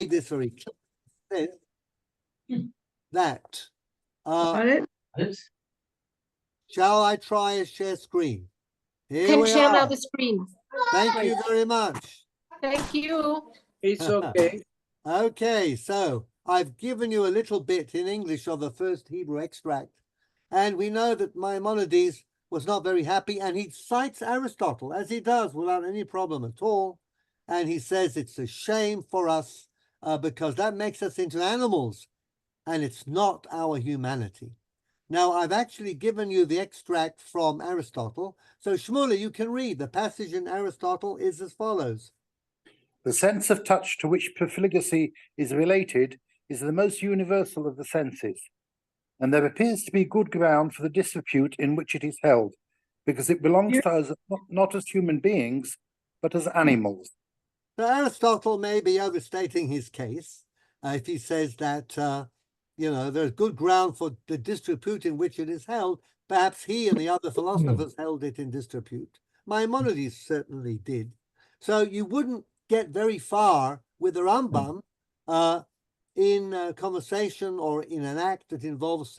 this very clear that shall I try a share screen? Here Can we share are. now the screen. Thank you very much. Thank you. It's okay. Okay, so I've given you a little bit in English of the first Hebrew extract, and we know that Maimonides was not very happy, and he cites Aristotle, as he does, without any problem at all, and he says it's a shame for us because that makes us into animals, and it's not our humanity. Now, I've actually given you the extract from Aristotle, so Shmuley, you can read. The passage in Aristotle is as follows. The sense of touch to which profligacy is related is the most universal of the senses, and there appears to be good ground for the disrepute in which it is held, because it belongs to us not as human beings, but as animals. So Aristotle may be overstating his case if he says that, there's good ground for the disrepute in which it is held. Perhaps he and the other philosophers held it in disrepute. Maimonides certainly did. So you wouldn't get very far with the Rambam in a conversation or in an act that involves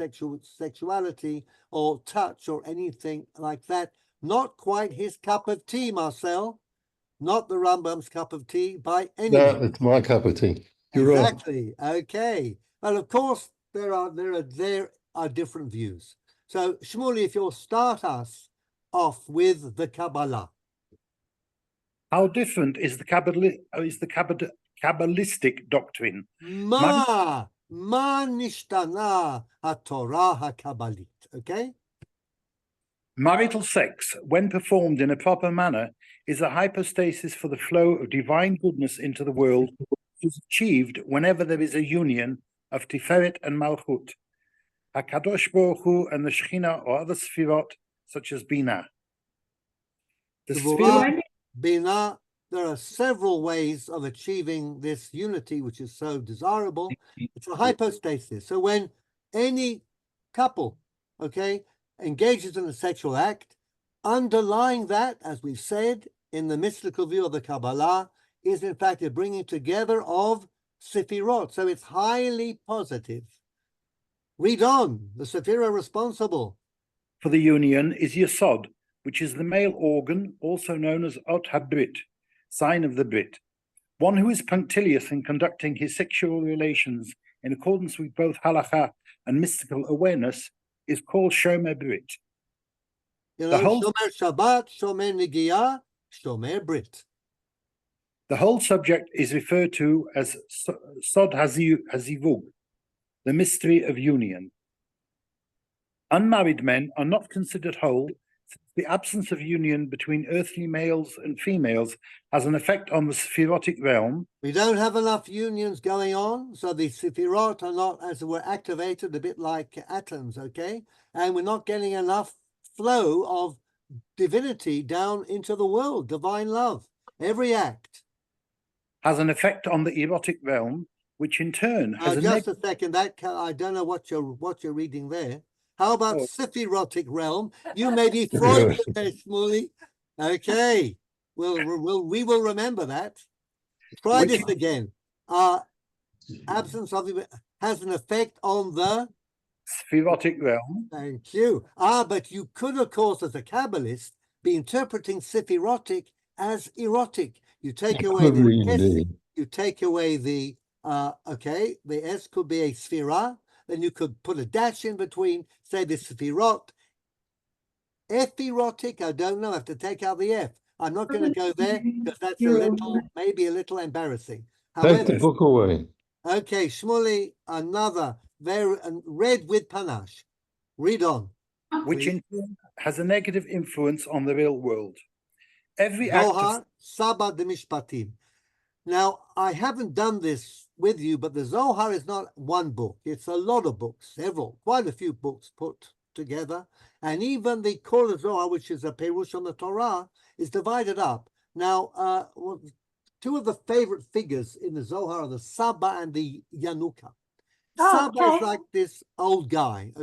sexuality or touch or anything like that. Not quite his cup of tea, Marcel. Not the Rambam's cup of tea by any means. No, it's my cup of tea. You're exactly. Right. Okay. Well, of course, there are different views. So, Shmuley, if you'll start us off with the Kabbalah. How different is the Kabbalistic doctrine? Ma nishtana ha-Torah ha-Kabbalit. Okay? Marital sex, when performed in a proper manner, is a hypostasis for the flow of divine goodness into the world, which is achieved whenever there is a union of Tiferet and Malchut, HaKadosh Baruch Hu and the Shekhinah or other Sfirot, such as Binah. The Sfirot... Binah, there are several ways of achieving this unity, which is so desirable. It's a hypostasis. So when any couple, engages in a sexual act, underlying that, as we've said, in the mystical view of the Kabbalah, is in fact a bringing together of Sefirot. So it's highly positive. Read on. The Sephira responsible for the union is Yesod, which is the male organ, also known as Ot HaBrit, sign of the Brit. One who is punctilious in conducting his sexual relations in accordance with both halakha and mystical awareness is called Shomer Brit. Shomer Shabbat, Shomer Nigiyah, Shomer Brit. The whole subject is referred to as Sod Hazivug, the mystery of union. Unmarried men are not considered whole, since the absence of union between earthly males and females has an effect on the Sephirotic realm. We don't have enough unions going on, so the Sephirot are not, as it were, activated, a bit like atoms, and we're not getting enough flow of divinity down into the world, divine love. Every act has an effect on the erotic realm, which in turn has just a second. That I don't know what you're reading there. How about Sephirotic realm? You may be Freudian there, Shmuley. Okay, we will remember that. Try this again. Absence of it has an effect on the Sephirotic realm. Thank you. But you could, of course, as a Kabbalist, be interpreting Sephirotic as erotic. You take away the S, you take away the the S could be a Sphira, then you could put a dash in between, say the Sephirot. Epirotic, I don't know, I have to take out the F. I'm not going to go there because that's maybe a little embarrassing. However, take the book away. Okay, Shmuley, another very red with panache. Read on. Which in turn has a negative influence on the real world. Every Zohar, Saba de Mishpatim. Now, I haven't done this with you, but the Zohar is not one book. It's a lot of books, quite a few books put together. And even the Kol Zohar, which is a Perush on the Torah, is divided up. Now, two of the favorite figures in the Zohar are the Saba and the Yanuka. Saba is like this old guy,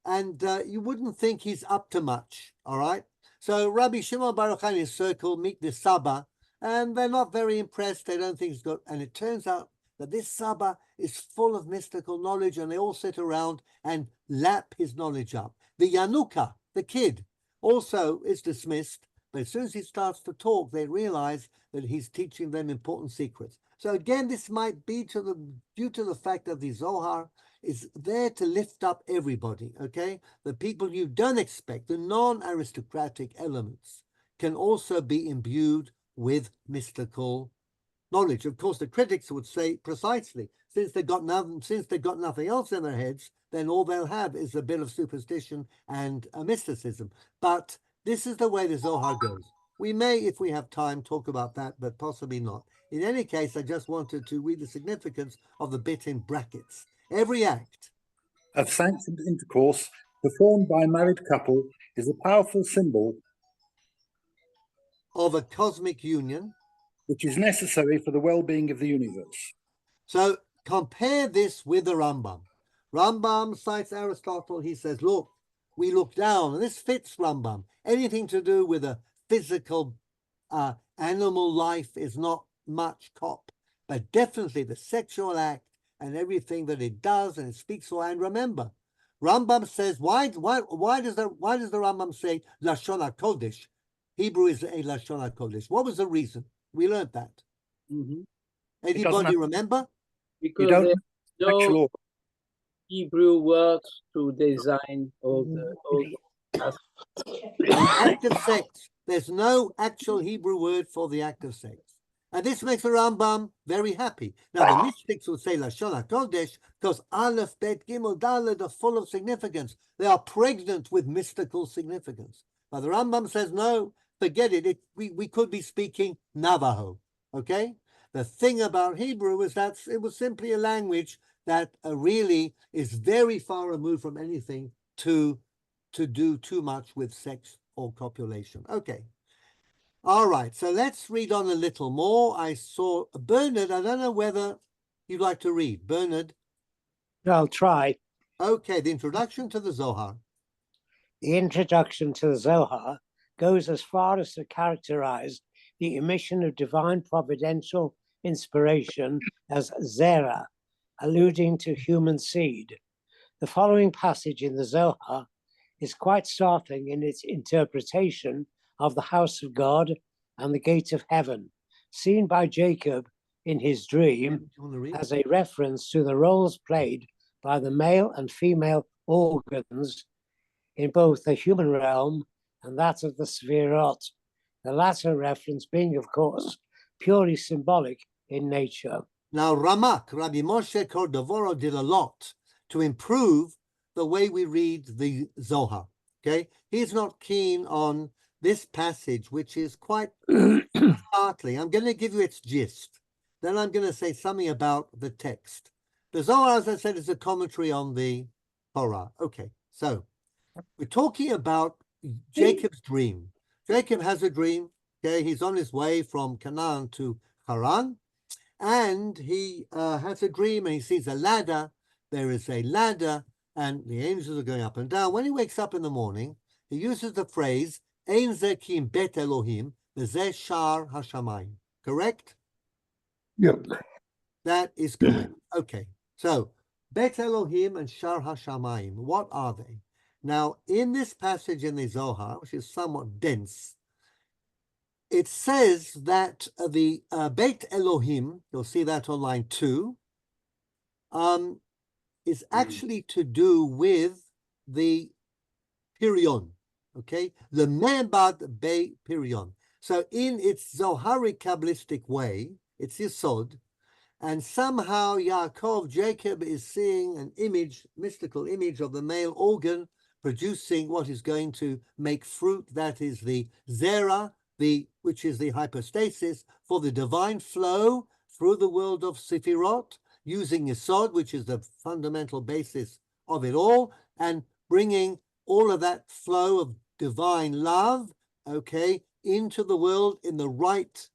and you wouldn't think he's up to much, all right? So Rabbi Shimon Bar Yochai and his circle meet the Saba, and they're not very impressed. They don't think he's got, and it turns out that this Saba is full of mystical knowledge, and they all sit around and lap his knowledge up. The Yanuka, the kid, also is dismissed, but as soon as he starts to talk, they realize that he's teaching them important secrets. So again, this might be due to the fact that the Zohar is there to lift up everybody, okay? The people you don't expect, the non-aristocratic elements, can also be imbued with mystical knowledge. Of course, the critics would say precisely, since they've got nothing else in their heads, then all they'll have is a bit of superstition and mysticism. But this is the way the Zohar goes. We may, if we have time, talk about that, but possibly not. In any case, I just wanted to read the significance of the bit in brackets. Every act of sanctioned intercourse performed by a married couple is a powerful symbol of a cosmic union, which is necessary for the well-being of the universe. So compare this with the Rambam. Rambam cites Aristotle. He says, look, we look down, and this fits Rambam. Anything to do with a physical animal life is not much cop, but definitely the sexual act and everything that it does and it speaks for. And remember, Rambam says, why does the Rambam say Lashon HaKodesh? Hebrew is a Lashon HaKodesh. What was the reason? We learned that. Anybody remember? Because there's no Hebrew words to design all the act of sex. There's no actual Hebrew word for the act of sex. And this makes the Rambam very happy. Now, the mystics would say Lashon HaKodesh because Aleph, Bet, Gimel, Dalet are full of significance. They are pregnant with mystical significance. But the Rambam says, no, forget it. We could be speaking Navajo, okay? The thing about Hebrew is that it was simply a language that really is very far removed from anything to do too much with sex or copulation. Okay. All right, so let's read on a little more. I saw Bernard. I don't know whether you'd like to read. Bernard? I'll try. Okay, the introduction to the Zohar. The introduction to the Zohar goes as far as to characterize the emission of divine providential inspiration as zera, alluding to human seed. The following passage in the Zohar is quite startling in its interpretation of the house of God and the gate of heaven, seen by Jacob in his dream as a reference to the roles played by the male and female organs in both the human realm and that of the Sefirot, the latter reference being, of course, purely symbolic in nature. Now, Rabbi Moshe Cordovero did a lot to improve the way we read the Zohar, okay? He's not keen on this passage, which is quite startling. I'm going to give you its gist. Then I'm going to say something about the text. The Zohar, as I said, is a commentary on the Torah. Okay, so we're talking about Jacob's dream. Jacob has a dream. Okay, he's on his way from Canaan to Haran, and he has a dream, and he sees a ladder. There is a ladder, and the angels are going up and down. When he wakes up in the morning, he uses the phrase, Ein ze ki im bet Elohim, v'zeh shar hashamayim. Correct? Yep. That is correct. Okay. So, bet Elohim and shar hashamayim, what are they? Now, in this passage in the Zohar, which is somewhat dense, it says that the Bet Elohim, you'll see that on line 2, is actually to do with the Pirion. Okay, the Mebad Be Pirion. So in its Zoharic Kabbalistic way, it's Yesod, and somehow Jacob is seeing an image, mystical image of the male organ producing what is going to make fruit, that is the Zera, which is the hypostasis for the divine flow through the world of Sefirot, using Yesod, which is the fundamental basis of it all, and bringing all of that flow of divine love, okay, into the world in the right,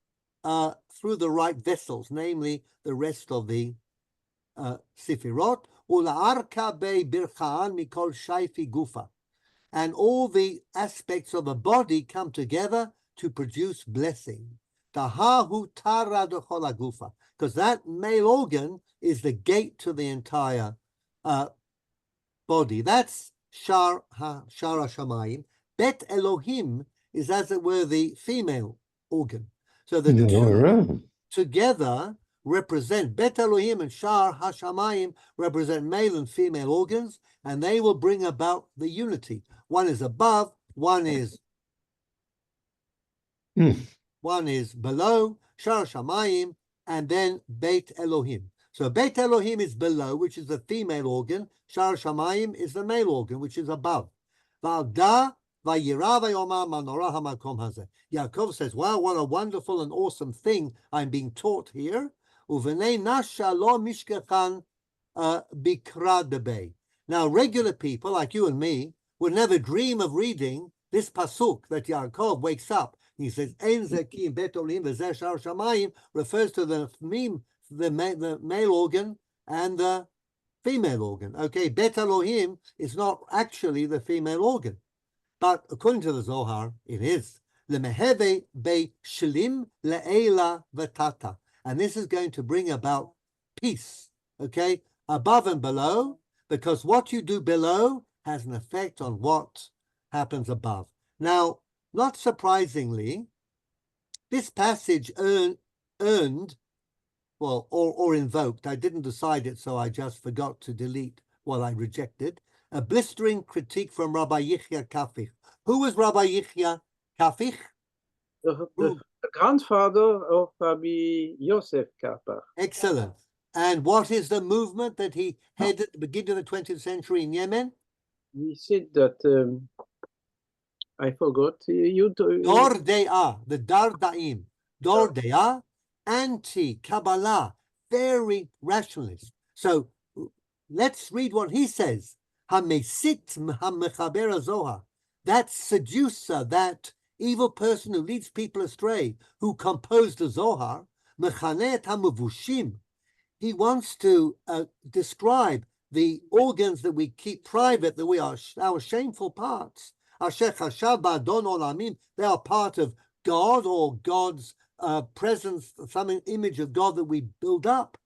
through the right vessels, namely the rest of the Sefirot, ula'arka be birchaan mikol shaifi gufa, and all the aspects of a body come together to produce blessing. because that male organ is the gate to the entire body. That's Shar HaShamayim. Bet Elohim is, as it were, the female organ. So the two together represent, Bet Elohim and Shar HaShamayim represent male and female organs, and they will bring about the unity. One is above, one is below, Shar HaShamayim, and then Beit Elohim. So Beit Elohim is below, which is the female organ. Shar HaShamayim is the male organ, which is above. Yaakov says, wow, what a wonderful and awesome thing I'm being taught here. Now, regular people like you and me would never dream of reading this pasuk that Yaakov wakes up. He says, refers to the male organ and the female organ. Okay, Bet Elohim is not actually the female organ, but according to the Zohar, it is. And this is going to bring about peace, okay, above and below, because what you do below has an effect on what happens above. Now, not surprisingly, this passage earned, well, or invoked, I didn't decide it, so I just forgot to delete what I rejected, a blistering critique from Rabbi Yichya Kafich. Who was Rabbi Yichya Kafich? The grandfather of Rabbi Yosef Kapach. Excellent. And what is the movement that he headed at the beginning of the 20th century in Yemen? He said that, I forgot. Dor De'ah, the Dardaim. Dor De'ah, anti-Kabbalah, very rationalist. So let's read what he says. HaMesit HaMechaber Zohar, that seducer, that evil person who leads people astray, who composed the Zohar, Mechanet HaMavushim, he wants to describe the organs that we keep private, that we are our shameful parts. Asher Chashav Ba'adon Olamim, they are part of God or God's presence, some image of God that we build up.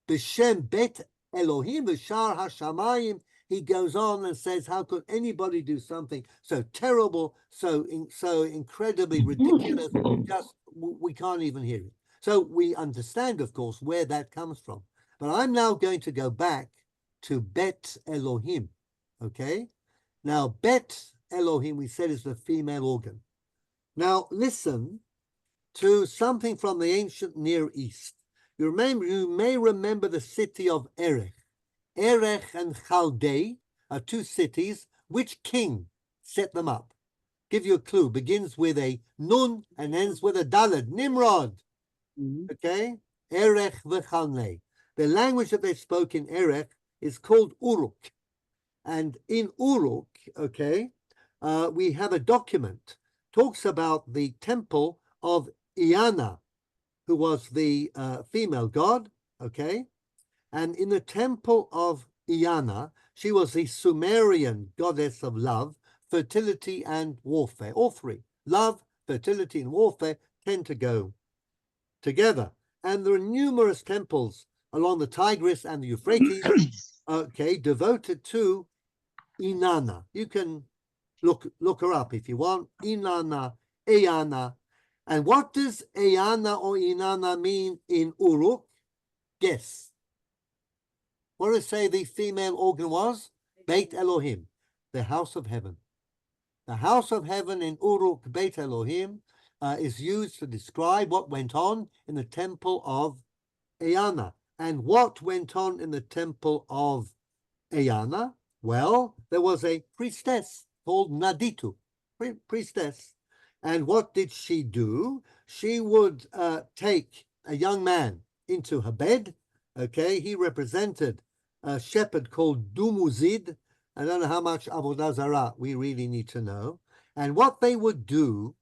B'Shem Bet Elohim V'Shar HaShamayim, he goes on and says, how could anybody do something so terrible, so incredibly ridiculous, just we can't even hear it. So we understand, of course, where that comes from. But I'm now going to go back to Bet Elohim, okay? Now, Bet Elohim, we said, is the female organ. Now, listen to something from the ancient Near East. You may remember the city of Erech. Erech and Chaldei are two cities. Which king set them up? Give you a clue. Begins with a Nun and ends with a Daled. Nimrod. Okay? Erech v'Chalnei. The language that they spoke in Erech is called Uruk. And in Uruk, okay, we have a document talks about the temple of Iana, who was the female god, okay? And in the temple of Iana, she was the Sumerian goddess of love, fertility, and warfare. All three, love, fertility, and warfare, tend to go together. And there are numerous temples along the Tigris and the Euphrates, okay, devoted to Inanna. You can look her up if you want. Inanna, Eana. And what does Eana or Inanna mean in Uruk? Guess. What does it say the female organ was? Beit Elohim, the house of heaven. The house of heaven in Uruk, Beit Elohim, is used to describe what went on in the temple of Eana. And what went on in the temple of Eana? Well, there was a priestess called Naditu, priestess. And what did she do? She would take a young man into her bed. Okay, he represented a shepherd called Dumuzid. I don't know how much Avodah Zarah we really need to know. And what they would do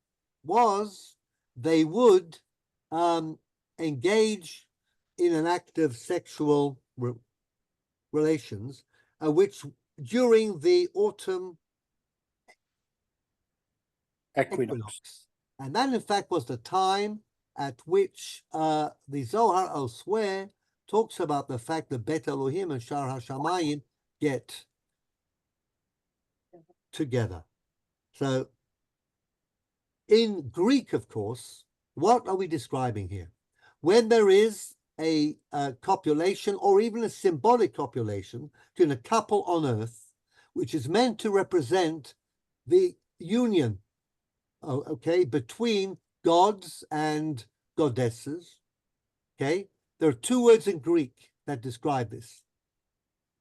was they would engage in an act of sexual relations, which during the autumn equinox. And that, in fact, was the time at which the Zohar elsewhere talks about the fact that Bet Elohim and Shar HaShamayim get together. So in Greek, of course, what are we describing here? When there is a copulation or even a symbolic copulation between a couple on earth, which is meant to represent the union, okay, between gods and goddesses, okay? There are two words in Greek that describe this.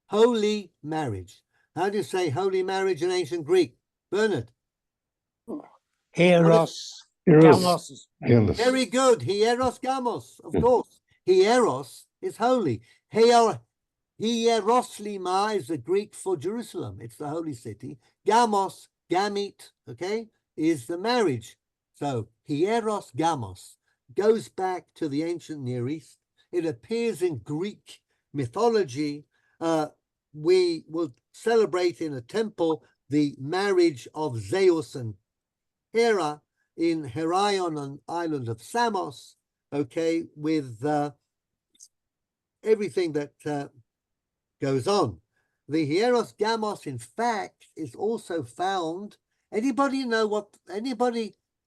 Holy marriage. How do you say holy marriage in ancient Greek? Bernard? Hieros, Eros. gamos. Very good. Hieros gamos, of course. Hieros is holy. Hieroslima is the Greek for Jerusalem. It's the holy city. Gamos, gamete, okay, is the marriage. So hieros gamos goes back to the ancient Near East. It appears in Greek mythology. We will celebrate in a temple the marriage of Zeus and Hera in Heraion on island of Samos, okay, with everything that goes on. The hieros gamos, in fact, is also found. Anybody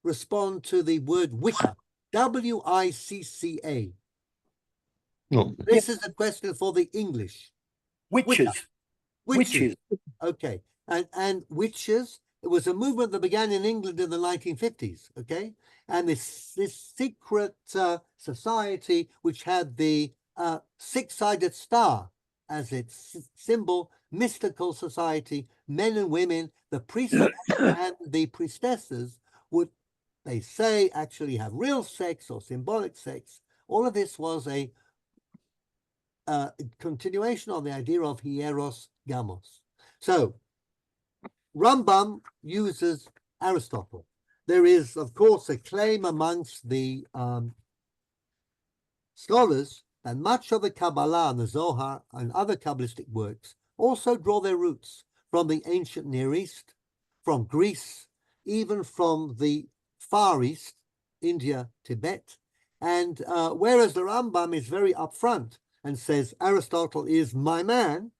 respond to the word Wicca? W-I-C-C-A. No. This is a question for the English. Witches. Witches. Okay. And witches, it was a movement that began in England in the 1950s, okay? And this secret society, which had the six-sided star as its symbol, mystical society, men and women, the priests and the priestesses would, they say, actually have real sex or symbolic sex. All of this was a continuation of the idea of hieros gamos. So Rambam uses Aristotle. There is, of course, a claim amongst the scholars that much of the Kabbalah and the Zohar and other Kabbalistic works also draw their roots from the ancient Near East, from Greece, even from the Far East, India, Tibet. And whereas the Rambam is very upfront and says Aristotle is my man,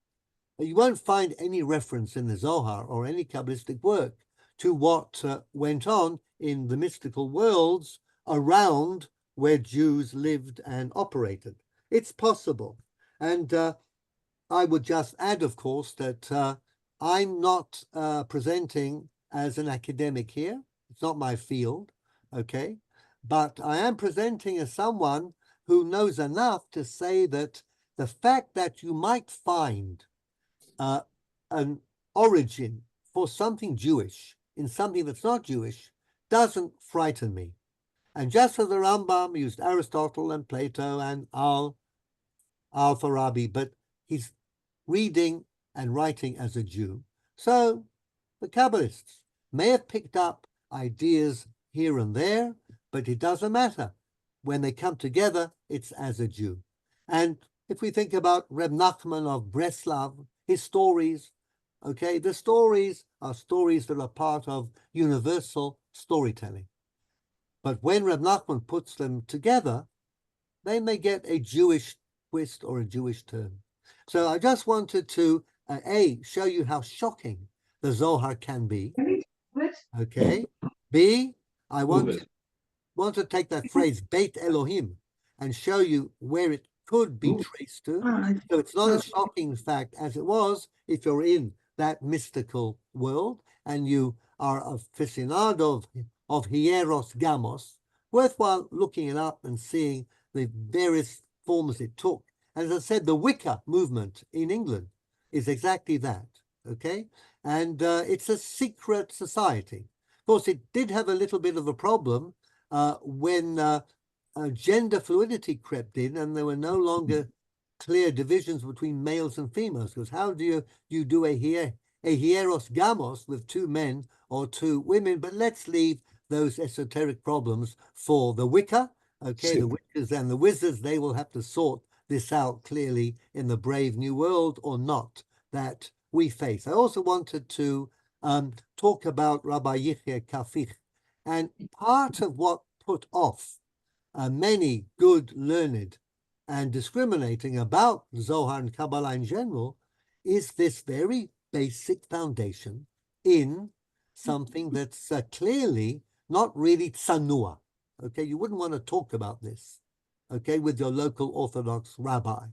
you won't find any reference in the Zohar or any Kabbalistic work to what went on in the mystical worlds around where Jews lived and operated. It's possible. And I would just add, of course, that I'm not presenting as an academic here. It's not my field, okay? But I am presenting as someone who knows enough to say that the fact that you might find an origin for something Jewish in something that's not Jewish doesn't frighten me. And just as the Rambam used Aristotle and Plato and Al-Farabi, but he's reading and writing as a Jew. So the Kabbalists may have picked up ideas here and there, but it doesn't matter. When they come together, it's as a Jew. And if we think about Reb Nachman of Breslav, his stories, okay, the stories are stories that are part of universal storytelling. But when Reb Nachman puts them together, they may get a Jewish twist or a Jewish turn. So I just wanted to, A, show you how shocking the Zohar can be. Okay. B, I want to take that phrase, Beit Elohim, and show you where it could be traced to. So it's not a shocking fact as it was if you're in that mystical world and you are a aficionado of hieros gamos, worthwhile looking it up and seeing the various forms it took. As I said, the Wicca movement in England is exactly that, okay? And it's a secret society. Of course, it did have a little bit of a problem when gender fluidity crept in and there were no longer clear divisions between males and females, because how do you do a hieros gamos with two men or two women? But let's leave those esoteric problems for the Wicca, okay? The witches and the wizards, they will have to sort this out clearly in the brave new world or not that we face. I also wanted to talk about Rabbi Yichya Kafich, and part of what put off many good, learned, and discriminating about Zohar and Kabbalah in general is this very basic foundation in something that's clearly not really tsanua. Okay, you wouldn't want to talk about this, okay, with your local Orthodox rabbi.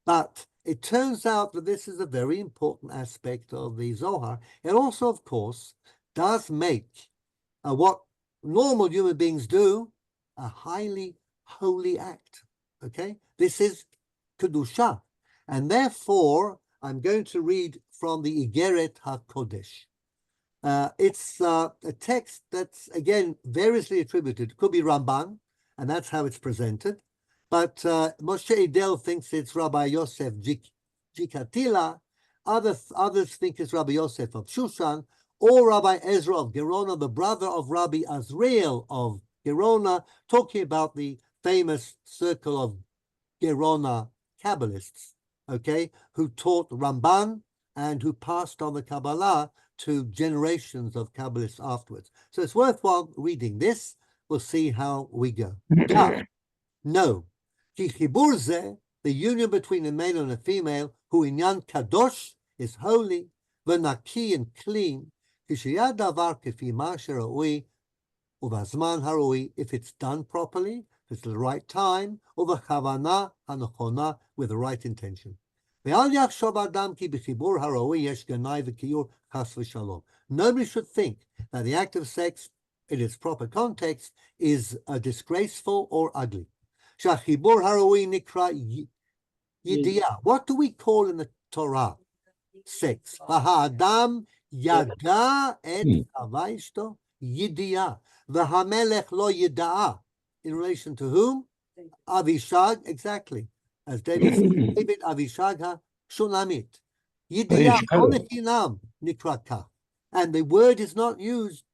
But it turns out that this is a very important aspect of the Zohar. It also, of course, does make what normal human beings do a highly holy act. Okay, this is Kedusha. And therefore, I'm going to read from the Igeret HaKodesh. It's a text that's, again, variously attributed. It could be Ramban, and that's how it's presented. But Moshe Idel thinks it's Rabbi Yosef Jikatila. Others think it's Rabbi Yosef of Shushan, or Rabbi Ezra of Gerona, the brother of Rabbi Azriel of Gerona, talking about the famous circle of Gerona Kabbalists, okay, who taught Ramban and who passed on the Kabbalah to generations of Kabbalists afterwards. So it's worthwhile reading this. We'll see how we go. No. Ki chibur zeh, the union between a male and a female, who inyan kadosh, is holy, v'naki and clean, kishiyad davar kefi ma shera'ui, uvazman harui, if it's done properly, if it's the right time, uvachavana hanachona, with the right intention. Nobody should think that the act of sex in its proper context is disgraceful or ugly. What do we call in the Torah sex? Adam yada et chava yidia, v'hamelech lo yidaa. In relation to whom? Avishag, exactly. As David said, David Avishag ha-shulamit. Yidia olechinam nikraka. And the word is not used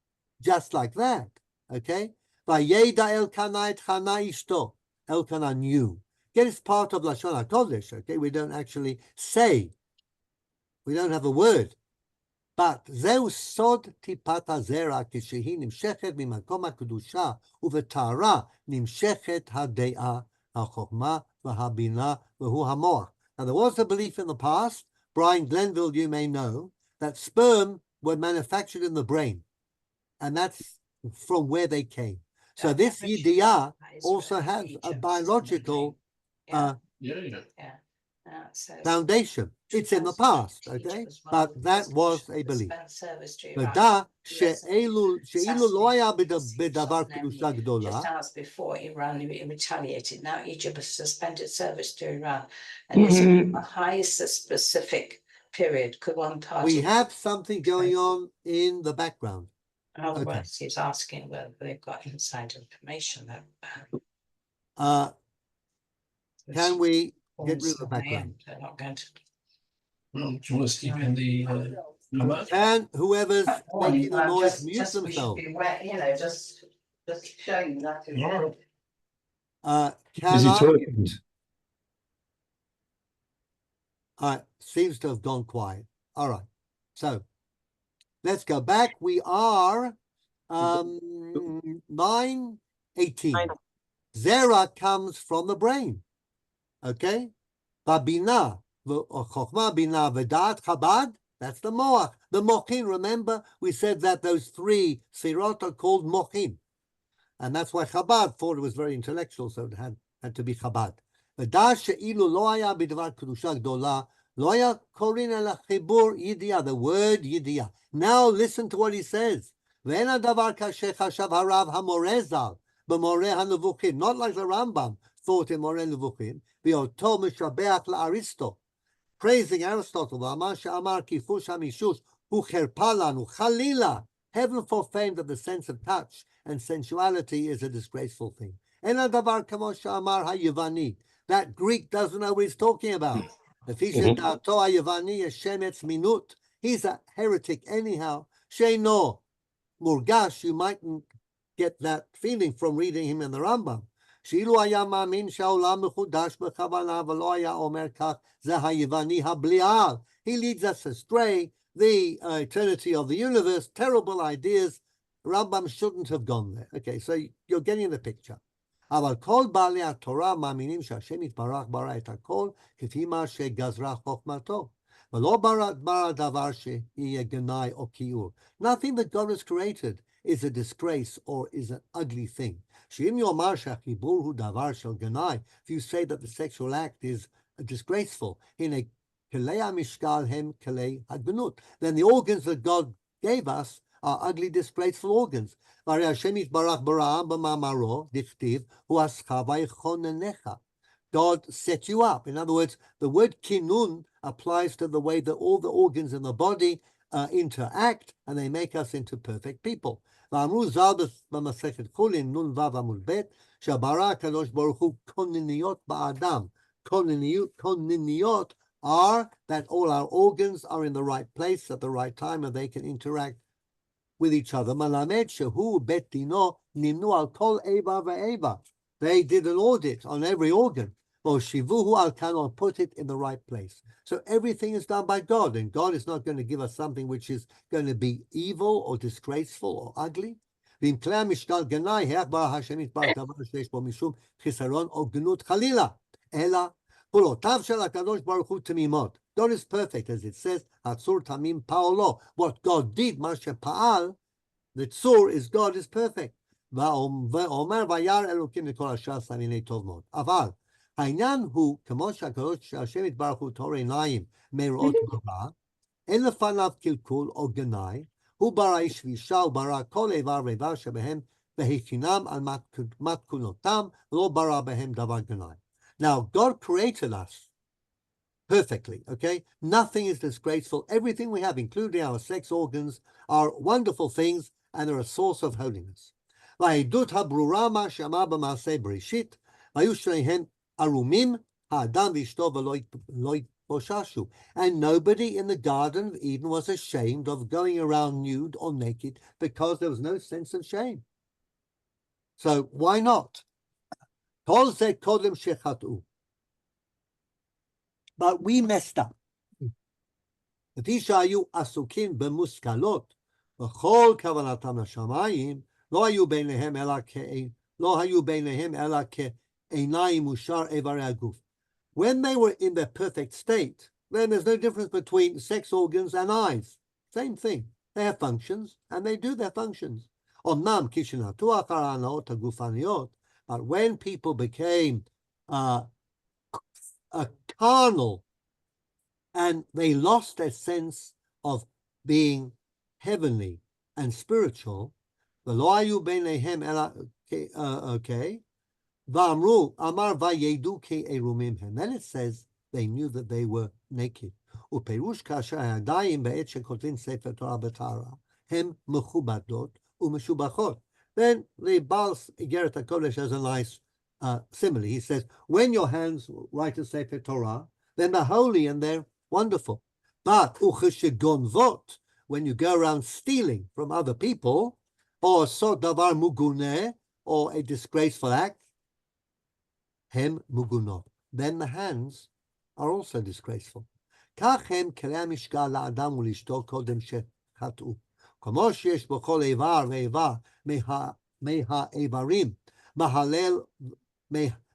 just like that, okay? Vayeda Elkanah et Chana ishto. Elkanah knew. Again, it's part of Lashon HaKodesh, okay? We don't actually say. We don't have a word. But zeu sod tipat hazera kishehi nimshechet mimakom ha'kedusha uvetara nimshechet hadea ha'chokhmah v'habina v'hu hamoach. Now, there was a belief in the past, Brian Glenville, you may know, that sperm were manufactured in the brain. And that's from where they came. So this yidiyah also has a biological foundation. It's in the past, okay? But that was a belief. Just as before Iran retaliated, now Egypt has suspended service to Iran, and this is the highest specific period. Could one party? We have something going on in the background. Otherwise, he's asking whether they've got inside information. Can we get rid of the background? They're not going to. Do you want to speak in the And whoever's making the noise mute we should themselves. be aware, just showing that. Is he talking? Seems to have gone quiet. All right. So let's go back. We are 9:18. Zera comes from the brain. Okay? Babina, Chokhmah, Bina, Vedat, Chabad, that's the Moach. The Mochin, remember, we said that those three Sirot are called Mochin. And that's why Chabad thought it was very intellectual, so it had to be Chabad. Vedat she'ilu lo haya b'dvar kedusha gdola, lo haya korin el hachibur yidiyah, the word yidiyah. Now listen to what he says. Ve'en hadavar kasher chashav harav hamoreh zal, b'moreh hanevuchim, not like the Rambam thought in Moreh Nevuchim, v'oto mishabeach la'aristo, praising Aristotle, v'amar she'amar kifush hamishush, hu cherpa lanu, chalila, heaven forfend that the sense of touch and sensuality is a disgraceful thing. En hadavar kamo she'amar ha'yevani, that Greek doesn't know what he's talking about. Lefi she'da'ato ha'yevani yeshem etz minut, he's a heretic anyhow. She'no murgash, you mightn't get that feeling from reading him in the Rambam. שאילו היה מאמין שהעולם מחודש בכוונה ולא היה אומר כך, זה היווני הבליעל. He leads us astray, the eternity of the universe, terrible ideas. Rambam shouldn't have gone there. Okay, so you're getting the picture. אבל כל בעלי התורה מאמינים שהשם יתברך ברא את הכל כפי מה שגזרה חוכמתו. ולא ברא דבר שיהיה גנאי או כיעור. Nothing that God has created is a disgrace or is an ugly thing. שאם יאמר שהחיבור הוא דבר של גנאי, if you say that the sexual act is disgraceful, הנה כלי המשקל הם כלי הגנות. Then the organs that God gave us are ugly, disgraceful organs. והרי השם יתברך ברא במאמרו, דכתיב, הוא עשך ויכוננך. God set you up. In other words, the word kinun applies to the way that all the organs in the body interact, and they make us into perfect people. ואמרו ז"ל במסכת חולין, נ"ו עמוד ב', שברא הקדוש ברוך הוא כונניות באדם. כונניות are that all our organs are in the right place at the right time, and they can interact with each other. מלמד שהוא בית דינו נמנו על כל איבר ואיבר. They did an audit on every organ. והושיבוהו על כנו, put it in the right place. So everything is done by God, and God is not going to give us something which is going to be evil or disgraceful or ugly. ועם כלי המשקל גנאי, איך ברא השם יתברך דבר שיש בו משום חיסרון או גנות חלילה, אלא פעולותיו של הקדוש ברוך הוא תמימות. God is perfect, as it says, הצור תמים פעולו. What God did, מה שפעל, the צור is God is perfect. ואומר וירא אלוקים לכל השאר סמיני טוב מאוד. אבל העניין הוא, כמו שהשם יתברך הוא טהור עיניים מראות ברא, אין לפניו קלקול או גנאי, הוא ברא איש ואישה, הוא ברא כל איבר ואיבר שבהם והכינם על מתכונותם, לא ברא בהם דבר גנאי. Now, God created us perfectly, okay? Nothing is disgraceful. Everything we have, including our sex organs, are wonderful things, and they're a source of holiness. והעדות הברורה מה שאמר במעשה בראשית, והיו שניהם ערומים, האדם ואשתו ולא התבוששו. And nobody in the Garden of Eden was ashamed of going around nude or naked because there was no sense of shame. So why not? כל זה קודם שחטאו. But we messed up. כפי שהיו עסוקים במושכלות, וכל כוונתם לשמיים, לא היו ביניהם אלא כעיניים ושאר איברי הגוף. When they were in their perfect state, then there's no difference between sex organs and eyes. Same thing. They have functions, and they do their functions. אומנם כשנטו אחר ההנאות הגופניות, but when people became carnal, and they lost their sense of being heavenly and spiritual, ולא היו ביניהם אלא, okay, ואמרו, אמר וידעו כי ערומים הם. Then it says they knew that they were naked. ופירוש כאשר הידיים בעת שכותבים ספר תורה בטהרה, הם מכובדות ומשובחות. Then the Baal Igeret HaKodesh has a nice simile. He says, when your hands write a sefer Torah, then they're holy and they're wonderful. But ucheshegonvot, when you go around stealing from other people, or sot davar muguneh, or a disgraceful act, hem mugunot. Then the hands are also disgraceful. כך הם כלי המשקל לאדם ולאשתו קודם שחטאו. כמו שיש בכל איבר ואיבר מהאיברים,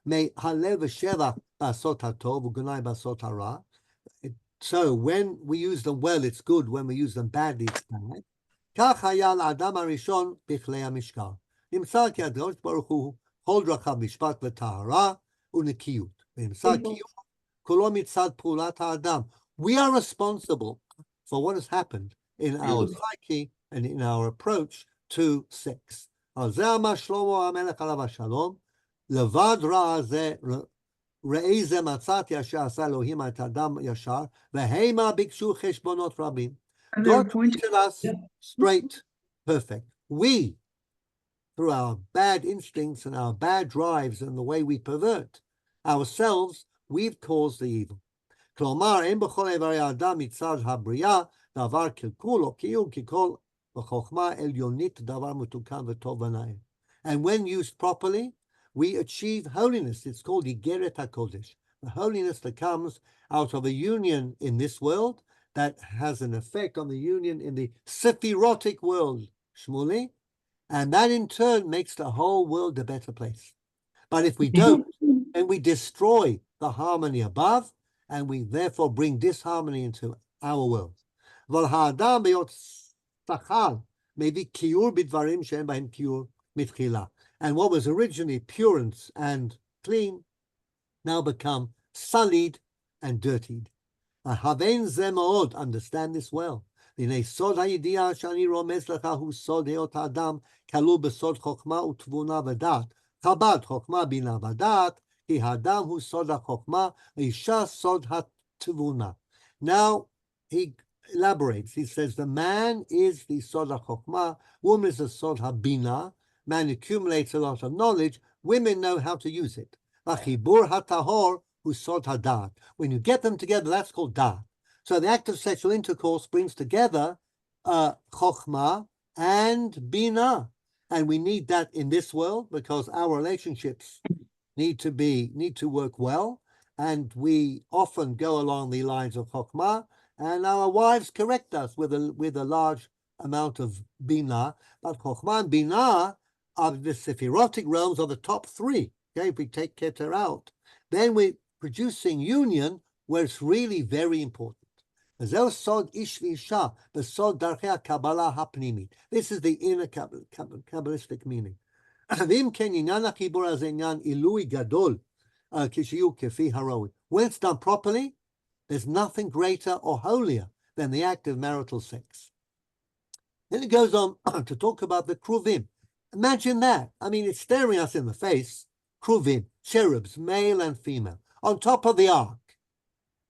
מהלל ושבח בעשות הטוב וגנאי בעשות הרע. So when we use them well, it's good. When we use them badly, it's bad. כך היה לאדם הראשון בכלי המשקל. נמצא כי הקדוש ברוך הוא כל דרכיו משפט וטהרה ונקיות. ונמצא כי כולו מצד פעולת האדם. We are responsible for what has happened in our psyche and in our approach to sex. על זה אמר שלמה המלך עליו השלום, לבד רע זה, ראה זה מצאתי אשר עשה אלוהים את האדם ישר, והמה ביקשו חשבונות רבים. God created us straight, perfect. We, through our bad instincts and our bad drives and the way we pervert ourselves, we've caused the evil. כלומר, אין בכל איברי האדם מצד הבריאה דבר קלקול או כיעור, כי כל בחוכמה עליונית דבר מתוקן וטוב ונאה. And when used properly, we achieve holiness. It's called Igeret HaKodesh, the holiness that comes out of a union in this world that has an effect on the union in the sephirotic world, Shmuley, and that in turn makes the whole world a better place. But if we don't, then we destroy the harmony above, and we therefore bring disharmony into our world. אבל האדם בהיות שכר מביא כיור בדברים שאין בהם כיור מתחילה. And what was originally pure and clean now become sullied and dirtied. הבן זה מאוד, understand this well. הנה סוד הידיעה שאני רומז לך הוא סוד היות האדם כלול בסוד חוכמה ותבונה ודעת. חב"ד חוכמה בינה ודעת, כי האדם הוא סוד החוכמה, האישה סוד התבונה. Now he elaborates. He says the man is the sod ha-chokhmah, woman is the sod ha-bina. Man accumulates a lot of knowledge. Women know how to use it. V'chibur ha-tahor hu sod ha-da'at. When you get them together, that's called da'at. So the act of sexual intercourse brings together chokhmah and bina, and we need that in this world because our relationships need to work well, and we often go along the lines of chokhmah. And our wives correct us with a large amount of bina. But chokhmah and bina are the sephirotic realms of the top three. Okay, if we take Keter out, then we're producing union where it's really very important. This is the inner Kabbalistic meaning. When it's done properly, there's nothing greater or holier than the act of marital sex. Then it goes on to talk about the kruvim. Imagine that. I mean, it's staring us in the face. Kruvim, cherubs, male and female, on top of the ark.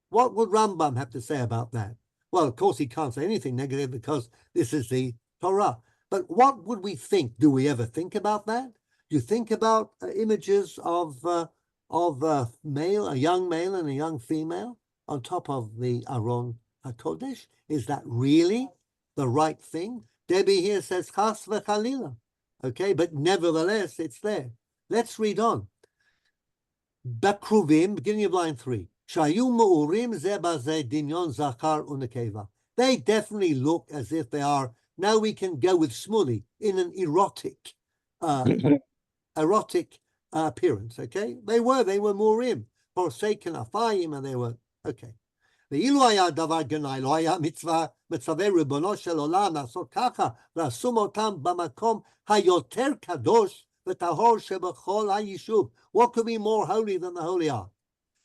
What would Rambam have to say about that? Well, of course, he can't say anything negative because this is the Torah. But what would we think? Do we ever think about that? Do you think about images of a young male and a young female on top of the Aron HaKodesh? Is that really the right thing? Debbie here says, Chas v'chalila. Okay, but nevertheless, it's there. Let's read on. Bakruvim, beginning of line 3. Shayu ma'urim ze bazeh dinyon zakar unekeva. They definitely look as if they are. Now we can go with Shmuley in an erotic appearance, okay? They were murim, forsaken afayim, and they were, okay. ואילו היה דבר גנאי, לא היה מצווה ריבונו של עולם לעשות ככה, ולשום אותם במקום היותר קדוש וטהור שבכל היישוב. What could be more holy than the holy ark?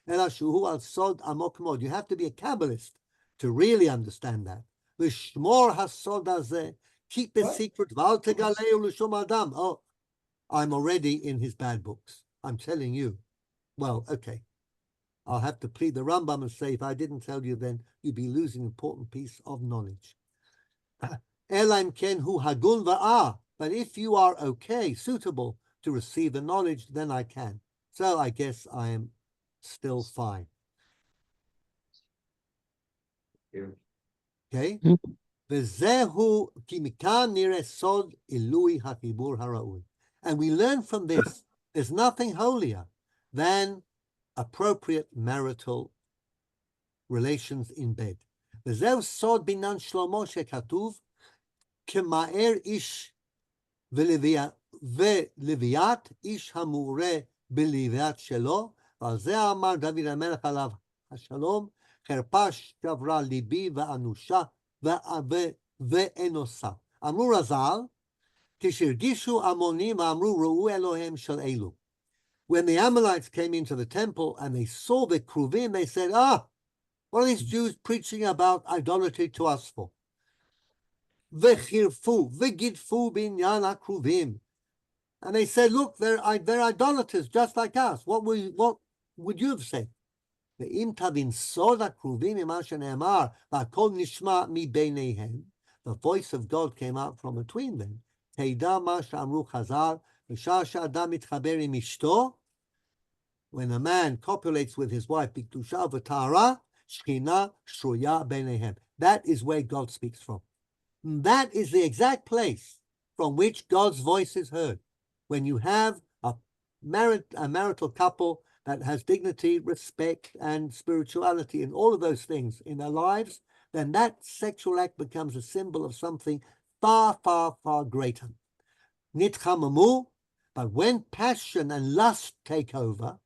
אלא שהוא על סוד עמוק מאוד. You have to be a Kabbalist to really understand that. לשמור הסוד הזה, keep the secret, ואל תגלהו לשום אדם. Oh, I'm already in his bad books. I'm telling you. Well, okay. I'll have to plead the Rambam and say, if I didn't tell you, then you'd be losing an important piece of knowledge. Elam ken hu hagun va'ah. But if you are okay, suitable to receive the knowledge, then I can. So I guess I am still fine. Okay? V'zehu ki mikan nireh sod ilui hachibur haraui. And we learn from this, there's nothing holier than appropriate marital relations in bed. וזהו סוד בינן שלמה שכתוב, כמאר איש ולוויית איש המעורה בלוויית שלו, ועל זה אמר דוד המלך עליו השלום, חרפה שברה ליבי ואנושה ואנוסה. אמרו רז"ל, כשהרגישו המונים ואמרו ראו אלוהים של אלו. When the Amalekites came into the temple and they saw the kruvim, they said, what are these Jews preaching about idolatry to us for? V'chirfu, v'gidfu binyan kruvim. And they said, look, they're idolaters just like us. What would you have said? Ve'im tavin soda kruvim ima shene'emar v'akol nishma mi beinehem. The voice of God came out from between them. Teida ma she'amru chazal v'shah she'adam mitchaber im ishto. When a man copulates with his wife, biktusha v'tara, shchina shruya beinehem. That is where God speaks from. That is the exact place from which God's voice is heard. When you have a marital couple that has dignity, respect, and spirituality, and all of those things in their lives, then that sexual act becomes a symbol of something far, far, far greater. Nitchamamu, But when passion and lust take over,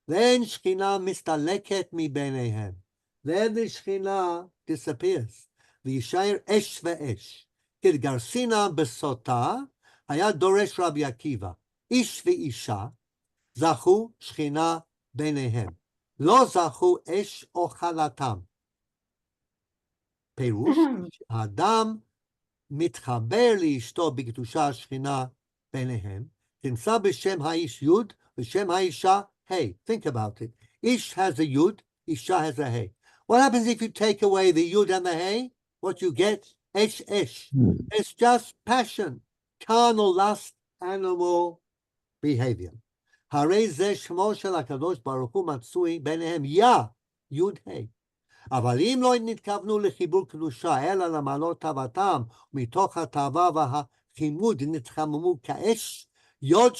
then Shekhinah mistaleket mi benehem. Then the Shekhinah disappears. V'yishayer esh ve'esh. Kidgarsina besota, היה דורש רבי עקיבא, איש ואישה, זכו שכינה ביניהם. לא זכו אש אוכלתם. פירוש, האדם מתחבר לאשתו בקדושה שכינה ביניהם, תמצא בשם האיש יוד, בשם האישה hey. Think about it. Ish has a yud, isha has a hey. What happens if you take away the yud and the hey? What you get? Esh, esh. It's just passion, carnal lust, animal behavior. Harei zeh shmo shel HaKadosh Baruch Hu matzui benehem ya, yud hey. אבל אם לא נתכוונו לחיבור קדושה, אלא למעלות תאוותם, מתוך התאווה והחימוד נתחממו כאש, יוד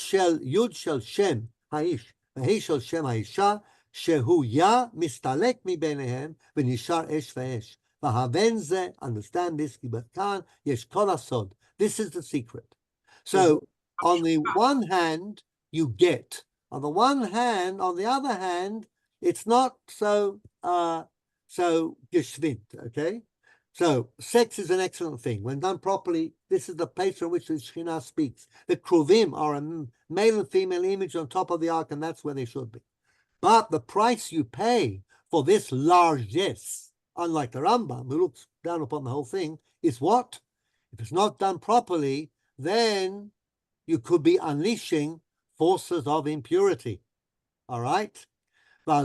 של שם האיש, והיא של שם האישה, שהוא יה מסתלק מביניהם, ונשאר אש ואש. והבן זה, understand this, כי כאן יש כל הסוד. This is the secret. So, on the one hand, you get. On the other hand, it's not so geschwind, okay? So sex is an excellent thing. When done properly, this is the place from which the Shekhinah speaks. The Kruvim are a male and female image on top of the ark, and that's where they should be. But the price you pay for this largesse, unlike the Rambam, who looks down upon the whole thing, is what? If it's not done properly, then you could be unleashing forces of impurity. All right? There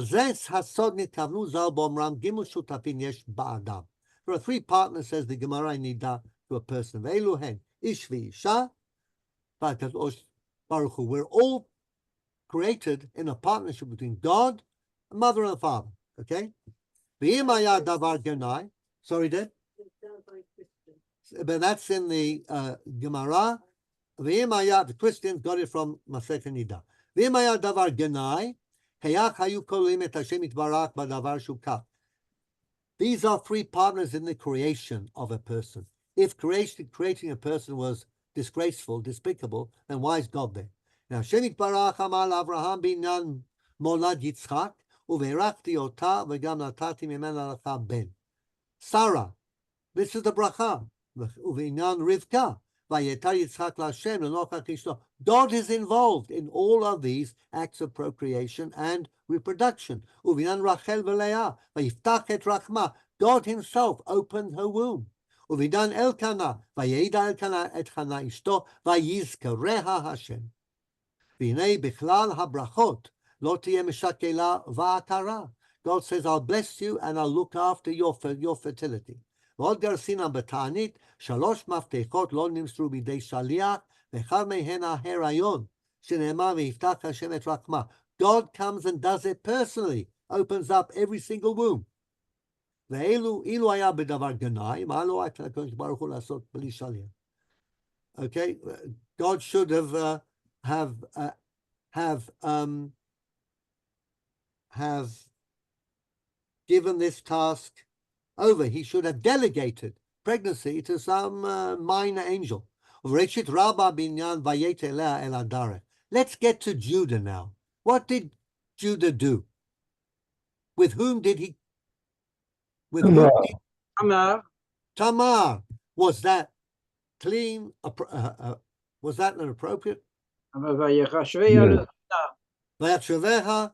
are three partners, says the Gemara in Nida, to a person. Ish v'isha, Baruch Hu. We're all created in a partnership between God, a mother and a father. Okay? Sorry, Dad? But that's in the Gemara. The Christians got it from Masechet Nida. V'imaya davar genai, these are three partners in the creation of a person. If creating a person was disgraceful, despicable, then why is God there? Now, Shemit Barach Amal Avraham binyan molad Yitzchak, uverakti ota v'gam natati mimena lacha ben. Sarah, this is the bracha. Uvinyan Rivka. God is involved in all of these acts of procreation and reproduction. God himself opened her womb. God says, I'll bless you and I'll look after your fertility. ועוד גרסינא בתענית, 3 מפתחות לא נמסרו בידי שליח, ואחד מהן ההיריון, שנאמר ויפתח השם את רחמה. God comes and does it personally, opens up every single womb. ואילו היה בדבר גנאי, מה לא היה הקדוש ברוך הוא לעשות בלי שליח? Okay, God should have given this task over. He should have delegated pregnancy to some minor angel. Let's get to Judah now. What did Judah do? With whom did he? Tamar. Was that clean? Was that an appropriate? Vayachshaveha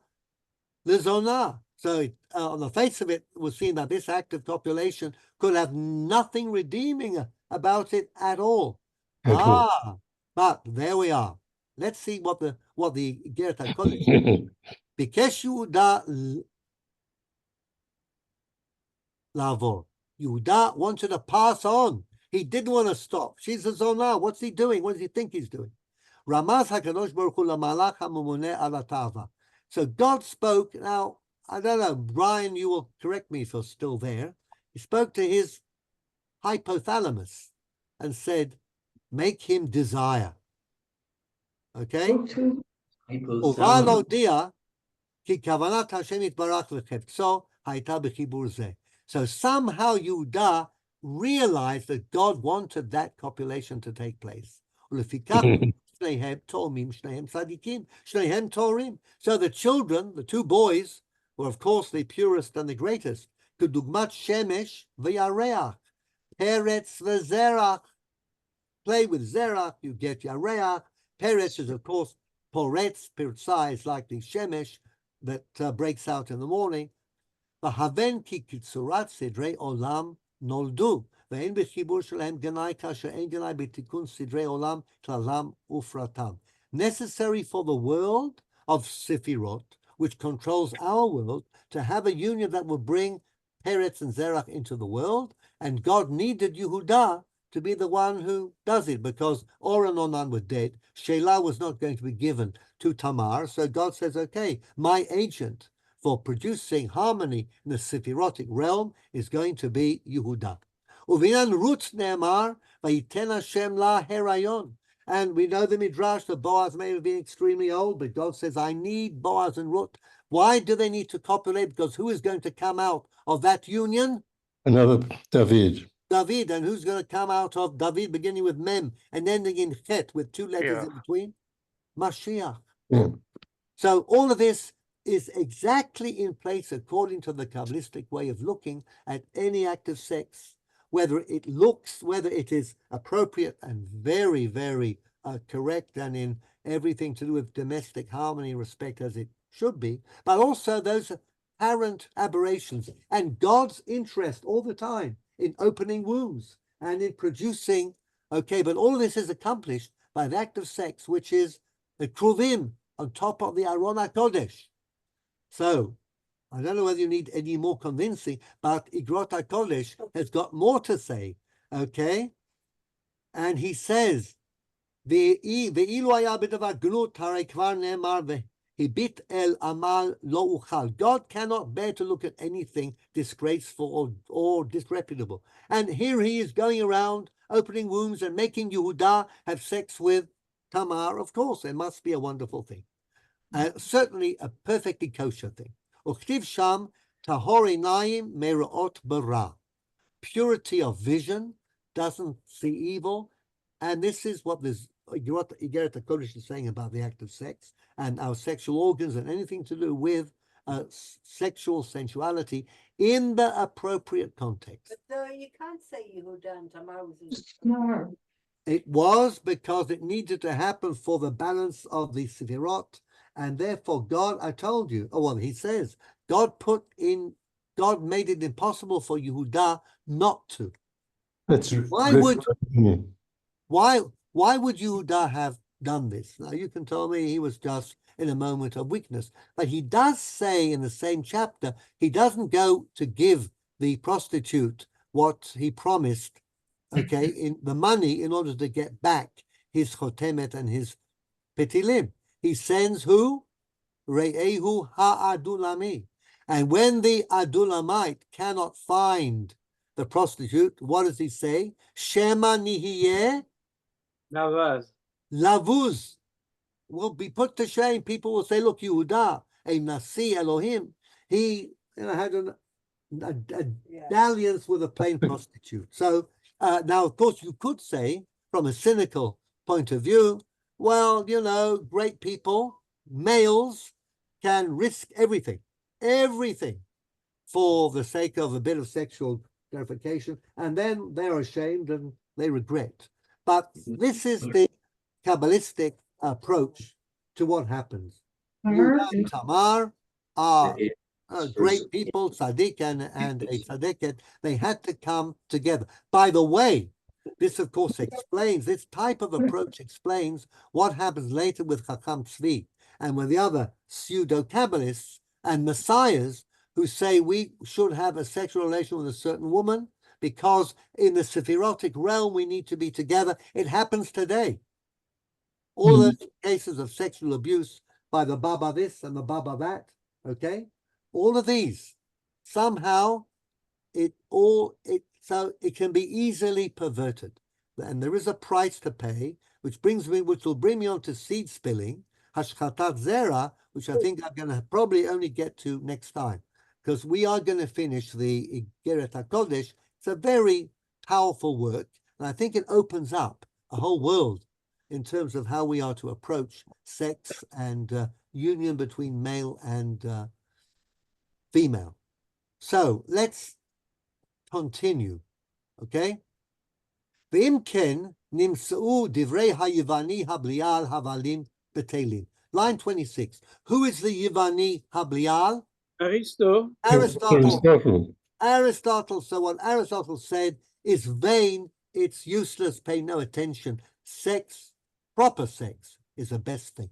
lezonah. So on the face of it, we'll see that this act of copulation could have nothing redeeming about it at all. But there we are. Let's see what the Geret HaKodesh says. Bikesh Yehuda lavor. Yehuda wanted to pass on. He didn't want to stop. She's a zonah. What's he doing? What does he think he's doing? Ramaz HaKadosh Baruch Hu lamalach hamumuneh ala tava. So God spoke. Now, I don't know, Brian, you will correct me if you're still there. He spoke to his hypothalamus and said, make him desire. Okay? So somehow Yehuda realized that God wanted that copulation to take place. Shnehem Tomim, Shnehem Tzadikim, Shnehem Torim. So the children, the two boys, were of course the purest and the greatest. Kedugmat Shemesh v'Yareach, Peretz v'Zerach. Play with Zerach, you get Yareach. Peretz is of course Poretz, Pirtzai is like the Shemesh that breaks out in the morning. V'haven ki kitzurat sidrei olam noldu. ואין בחיבור שלהם גנאי כאשר אין גנאי בתיקון סדרי עולם, כללם ופרטם. Necessary for the world of Sefirot, which controls our world, to have a union that will bring Peretz and Zerach into the world, and God needed Yehudah to be the one who does it, because Or and Onan were dead. Shelah was not going to be given to Tamar, so God says, okay, my agent for producing harmony in the Sephirotic realm is going to be Yehudah. Uvinan Ruth Ne'amar, Vayiten Hashem la herayon. And we know the Midrash that Boaz may have been extremely old, but God says, I need Boaz and Ruth. Why do they need to copulate? Because who is going to come out of that union? Another David. David. And who's going to come out of David, beginning with Mem and ending in Chet with two letters in between? Mashiach. Yeah. So all of this is exactly in place according to the Kabbalistic way of looking at any act of sex, whether it is appropriate and very, very correct and in everything to do with domestic harmony and respect as it should be, but also those apparent aberrations and God's interest all the time in opening wombs and in producing, okay, but all of this is accomplished by the act of sex, which is the kruvim on top of the Aron HaKodesh. So, I don't know whether you need any more convincing, but Igrot HaKodesh has got more to say, okay? And he says, Ve'ilu haya b'davar glut harei kvar ne'emar v'hibit el amal lo uchal. God cannot bear to look at anything disgraceful or disreputable. And here he is going around opening wombs and making Yehudah have sex with Tamar. Of course, it must be a wonderful thing. Certainly a perfectly kosher thing. Uchtiv sham tahor einayim me'ra'ot bara. Purity of vision, doesn't see evil. And this is what this Igeret HaKodesh is saying about the act of sex and our sexual organs and anything to do with sexual sensuality in the appropriate context. But you can't say Yehudah and Tamar was No. It was because it needed to happen for the balance of the Sefirot. And therefore, God, I told you, he says, God made it impossible for Yehudah not to. Why would Yehudah have done this? Now, you can tell me he was just in a moment of weakness. But he does say in the same chapter, he doesn't go to give the prostitute what he promised, okay, in the money in order to get back his chotemet and his petilim. He sends who? Re'ehu ha'adulami. And when the adulamite cannot find the prostitute, what does he say? Shema nihiyeh Navaz. lavuz. Will be put to shame. People will say, look, Yehudah, a Nasi Elohim, he had a dalliance with a plain prostitute. So now, of course, you could say, from a cynical point of view, well, great people, males, can risk everything for the sake of a bit of sexual gratification, and then they're ashamed and they regret. But this is the Kabbalistic approach to what happens. Yehudah and Tamar are great people, tzaddik and a tzaddiket. They had to come together. By the way, this, of course, this type of approach explains what happens later with Chacham Tzvi and with the other pseudo-Kabbalists and messiahs who say we should have a sexual relation with a certain woman because in the Sephirotic realm we need to be together. It happens today. All those cases of sexual abuse by the Baba this and the Baba that, okay? All of these, somehow, so it can be easily perverted. And there is a price to pay, which will bring me on to seed spilling, Hashchatat Zera, which I think I'm going to probably only get to next time, because we are going to finish the Igeret HaKodesh. It's a very powerful work, and I think it opens up a whole world in terms of how we are to approach sex and union between male and female. So let's continue, okay? ואם כן, נמצאו דברי היווני הבליעל הבלים בטלים. Line 26. Who is the Yivani Hablial? Aristo. Aristotle. Aristotle. So what Aristotle said is vain, it's useless, pay no attention. Sex, proper sex, is the best thing.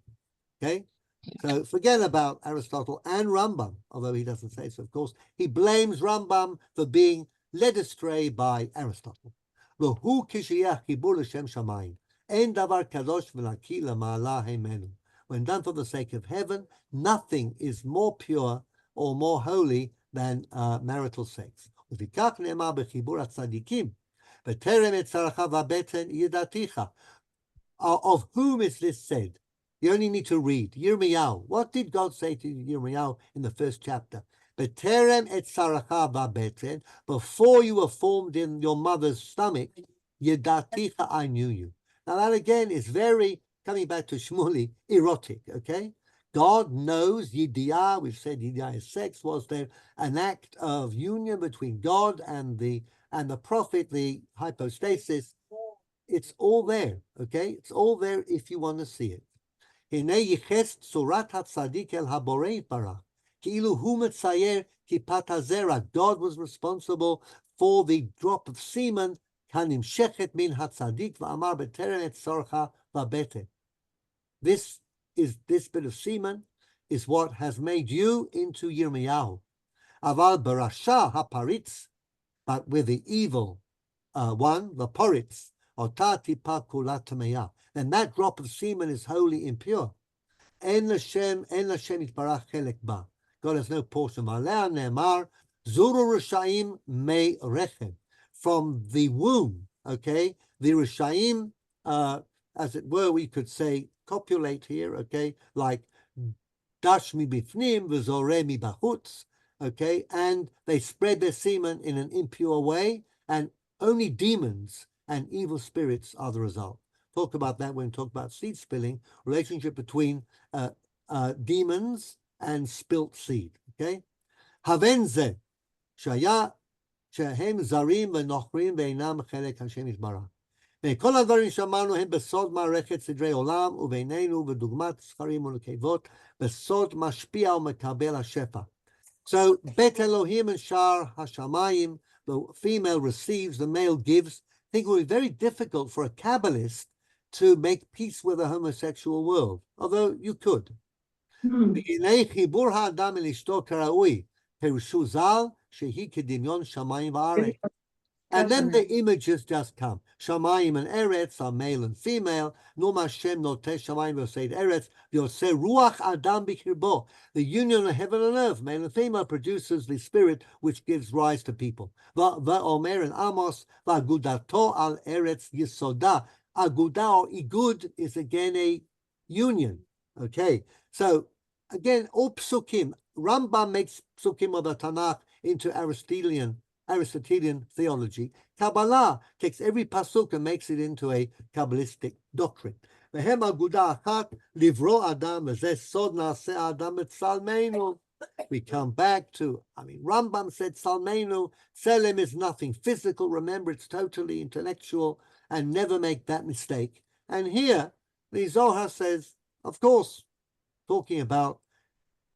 Okay? So forget about Aristotle and Rambam, although he doesn't say so, of course. He blames Rambam for being led astray by Aristotle. והוא כשיהיה חיבור לשם שמיים, אין דבר קדוש ונקי למעלה הימנו. When done for the sake of heaven, nothing is more pure or more holy than marital sex. ולפיכך נאמר בחיבור הצדיקים, בטרם את צרך ובטן ידעתיך. Of whom is this said? You only need to read. Yirmiyahu. What did God say to Yirmiyahu in the first chapter? B'terem et tzaracha v'beten, before you were formed in your mother's stomach, yedaticha, I knew you. Now that again is very, coming back to Shmuli, erotic, okay? God knows Yidiyah, we've said Yidiyah is sex, was there an act of union between God and the prophet, the hypostasis. It's all there, okay? It's all there if you want to see it. הנה ייחס צורת הצדיק אל הבורא יתברך. כאילו הוא מצייר כיפת הזרע. God was responsible for the drop of semen הנמשכת מן הצדיק ואמר בטרם את צורך בבטן. This bit of semen is what has made you into Yirmiyahu. אבל ברשע הפריץ, but with the evil one, the poritz, אותה טיפה כולה טמאה. Then that drop of semen is wholly impure. אין לשם יתברך חלק בה. God has no portion. ועליה נאמר, זורו רשעים מי רחם. From the womb, okay, the rishayim, as it were, we could say, copulate here, okay, like dash mi bifnim, v'zore mi bachutz, okay, and they spread their semen in an impure way, and only demons and evil spirits are the result. Talk about that when we talk about seed spilling, relationship between demons and spilt seed, okay? Havenze, shaya, שהם זרים ונוכרים ואינם חלק השם יתברך. וכל הדברים שאמרנו הם בסוד מערכת סדרי עולם ובינינו ודוגמת זכרים ונקבות, בסוד משפיע ומקבל השפע. So, Bet Elohim and Shar Hashamayim, the female receives, the male gives. I think it would be very difficult for a Kabbalist to make peace with a homosexual world, although you could. והנה חיבור האדם אל אשתו כראוי, פירושו ז"ל, שהיא כדמיון שמיים וארץ. And then the images just come. Shamayim and Eretz are male and female. Num Hashem noteh Shamayim v'oseid Eretz. V'oseh ruach adam b'kirbo. The union of heaven and earth, male and female, produces the spirit which gives rise to people. V'omer and Amos, v'agudato al Eretz yisoda. Aguda or igud is again a union. Okay, so again, all psukim. Rambam makes psukim of the Tanakh into Aristotelian theology. Kabbalah takes every pasuk and makes it into a Kabbalistic doctrine. Vehem aguda achat livro adam v'zeh sod na'aseh adam et salmeinu. We come back to, Rambam said salmeinu. Tselem is nothing physical. Remember, it's totally intellectual, and never make that mistake. And here, the Zohar says, of course, talking about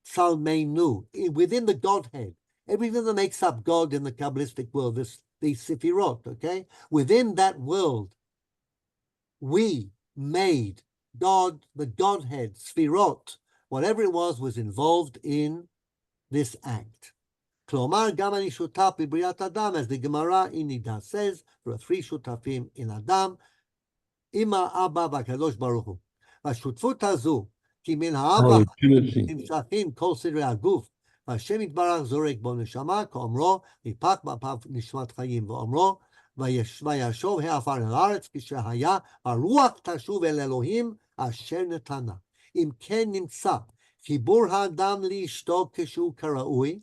salmeinu, within the Godhead. Everything that makes up God in the Kabbalistic world, the Sefirot, okay? Within that world, we made God, the Godhead, Sefirot, whatever it was involved in this act. Klomar gam ani shutaf b'briat Adam, as the Gemara in Nida says, there are three shutafim in Adam, Ima, Abba, v'Kadosh Baruch Hu. V'shutfut hazu, ki min ha'ava nimshachim kol sidrei haguf, והשם יתברך זורק בו נשמה, כאומרו, ויפק באפיו נשמת חיים, ואומרו, וישוב העפר אל הארץ, כשהיה, הרוח תשוב אל אלוהים, אשר נתנה. אם כן נמצא, חיבור האדם לאשתו כשהוא כראוי,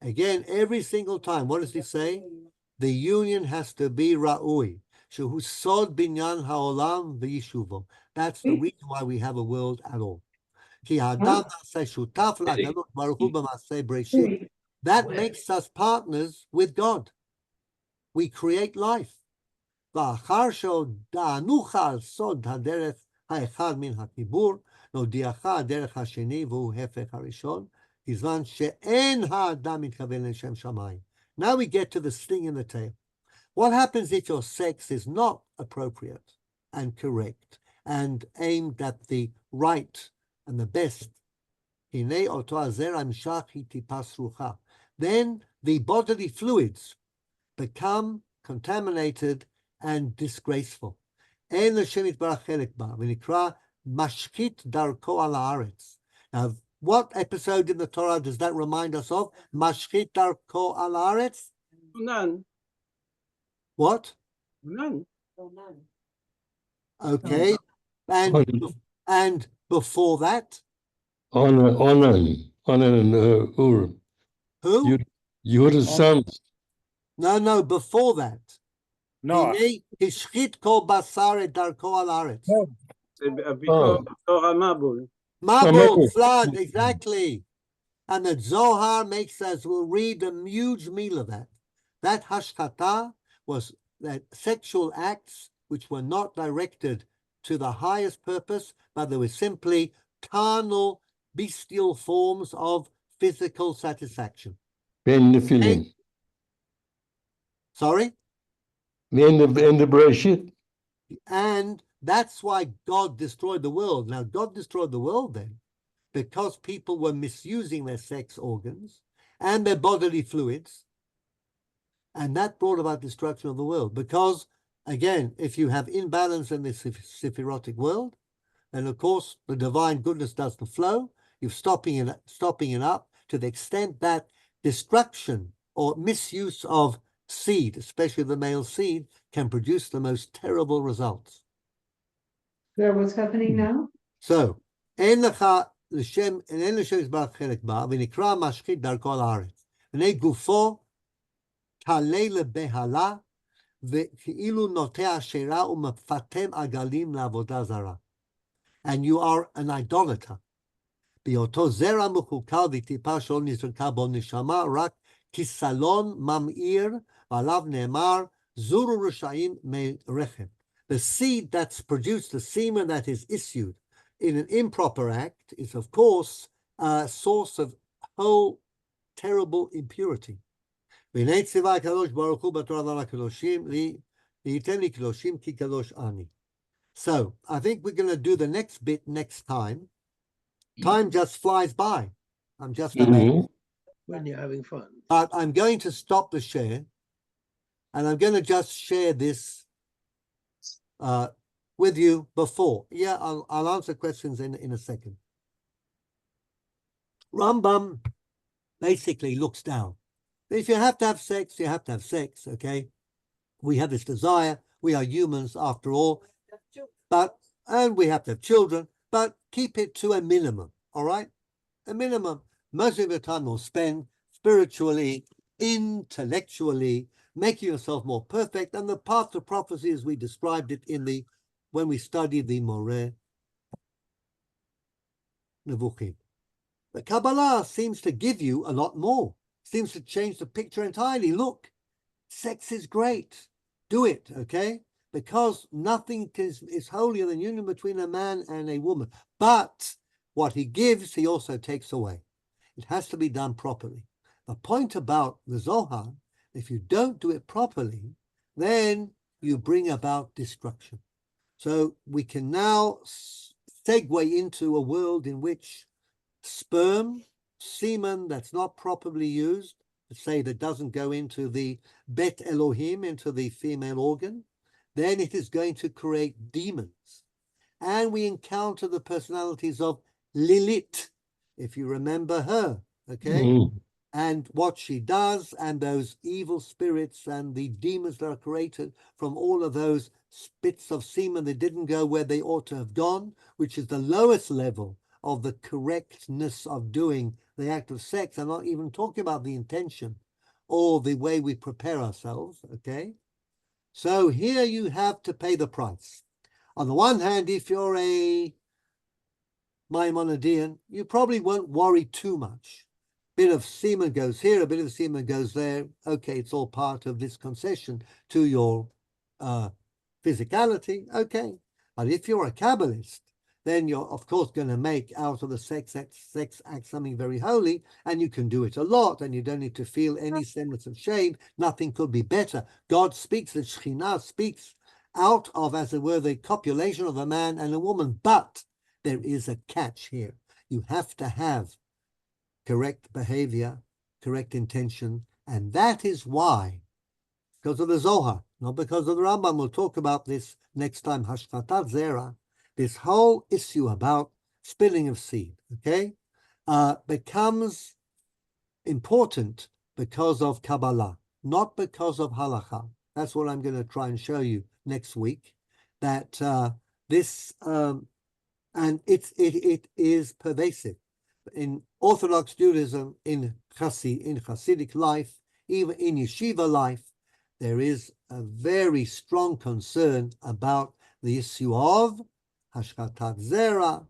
again, every single time, what does he say? The union has to be ראוי. שהוא סוד בניין העולם ויישובו. That's the reason why we have a world at all. כי האדם נעשה שותף לקדוש ברוך הוא במעשה בראשית. That makes us partners with God. We create life. ואחר שהודענוך על סוד הדרך האחד מן החיבור, נודיעך הדרך השני והוא הפך הראשון, בזמן שאין האדם מתכוון לשם שמיים. Now we get to the sting in the tail. What happens if your sex is not appropriate and correct and aimed at the right and the best? הנה אותו הזרע המשך היא טיפה סרוחה. Then the bodily fluids become contaminated and disgraceful. אין לשם יתברך חלק בה, ונקרא משחית דרכו על הארץ. Now, what episode in the Torah does that remind us of? משחית דרכו על הארץ? None. What? None. So none. Okay. And before that? Onan and Urim. Who? You're the sons. No, before that. Noah. הנה השחית כל בשר את דרכו על הארץ. Before Mabul. Mabul, flood, exactly. And the Zohar makes us, we'll read a huge meal of that. That hashkata was that sexual acts which were not directed to the highest purpose, but they were simply carnal, bestial forms of physical satisfaction. Ben Nephilim. Sorry? In the Bereshit. And that's why God destroyed the world. Now, God destroyed the world then because people were misusing their sex organs and their bodily fluids. And that brought about destruction of the world. Because, again, if you have imbalance in this sephirotic world, then, of course, the divine goodness doesn't flow. You're stopping it up to the extent that destruction or misuse of seed, especially the male seed, can produce the most terrible results. So what's happening now? So, אין לך לשם יתברך חלק בה, ונקרא משחית דרכו על הארץ. הנה גופו תעלה לבהלה, וכאילו נוטע שירה ומפתם עגלים לעבודה זרה. And you are an idolater. בהיותו זרע מקולקל וטיפה שלא נזרקה בו נשמה, רק כיסלון ממאיר, ועליו נאמר, זורו רשעים מרחם. The seed that's produced, the semen that is issued in an improper act is, of course, a source of whole terrible impurity. והנה ציווה הקדוש ברוך הוא בתורה לקדושים, וייתן לי קדושים כי קדוש אני. So, I think we're going to do the next bit next time. Time just flies by. I'm just amazed. When you're having fun. But I'm going to stop the share, and I'm going to just share this with you before. Yeah, I'll answer questions in a second. Rambam basically looks down. If you have to have sex, you have to have sex, okay? We have this desire. We are humans after all. And we have to have children, but keep it to a minimum, all right? A minimum. Most of the time we'll spend spiritually, intellectually, making yourself more perfect. And the path to prophecy, as we described it when we studied the Moreh Nevuchim. The Kabbalah seems to give you a lot more. Seems to change the picture entirely. Look, sex is great. Do it, okay? Because nothing is holier than union between a man and a woman. But what he gives, he also takes away. It has to be done properly. The point about the Zohar, if you don't do it properly, then you bring about destruction. So we can now segue into a world in which sperm, semen that's not properly used, say that doesn't go into the Bet Elohim, into the female organ, then it is going to create demons. And we encounter the personalities of Lilith, if you remember her, okay? And what she does, and those evil spirits and the demons that are created from all of those spits of semen that didn't go where they ought to have gone, which is the lowest level of the correctness of doing the act of sex. I'm not even talking about the intention or the way we prepare ourselves, okay? So here you have to pay the price. On the one hand, if you're a Maimonidean, you probably won't worry too much. Bit of semen goes here, a bit of semen goes there. Okay, it's all part of this concession to your physicality. Okay, but if you're a Kabbalist, then you're of course going to make out of the sex act something very holy, and you can do it a lot, and you don't need to feel any semblance of shame. Nothing could be better. God speaks, the Shekhinah speaks out of, as it were, the copulation of a man and a woman, but there is a catch here. You have to have correct behavior, correct intention, and that is why, because of the Zohar, not because of the Rambam. We'll talk about this next time, Hashkatat Zera, this whole issue about spilling of seed, okay, becomes important because of Kabbalah, not because of Halacha. That's what I'm going to try and show you next week, that this, and it is pervasive in Orthodox Judaism, in Hasidic life, even in yeshiva life. There is a very strong concern about the issue of Hashkatat Zera,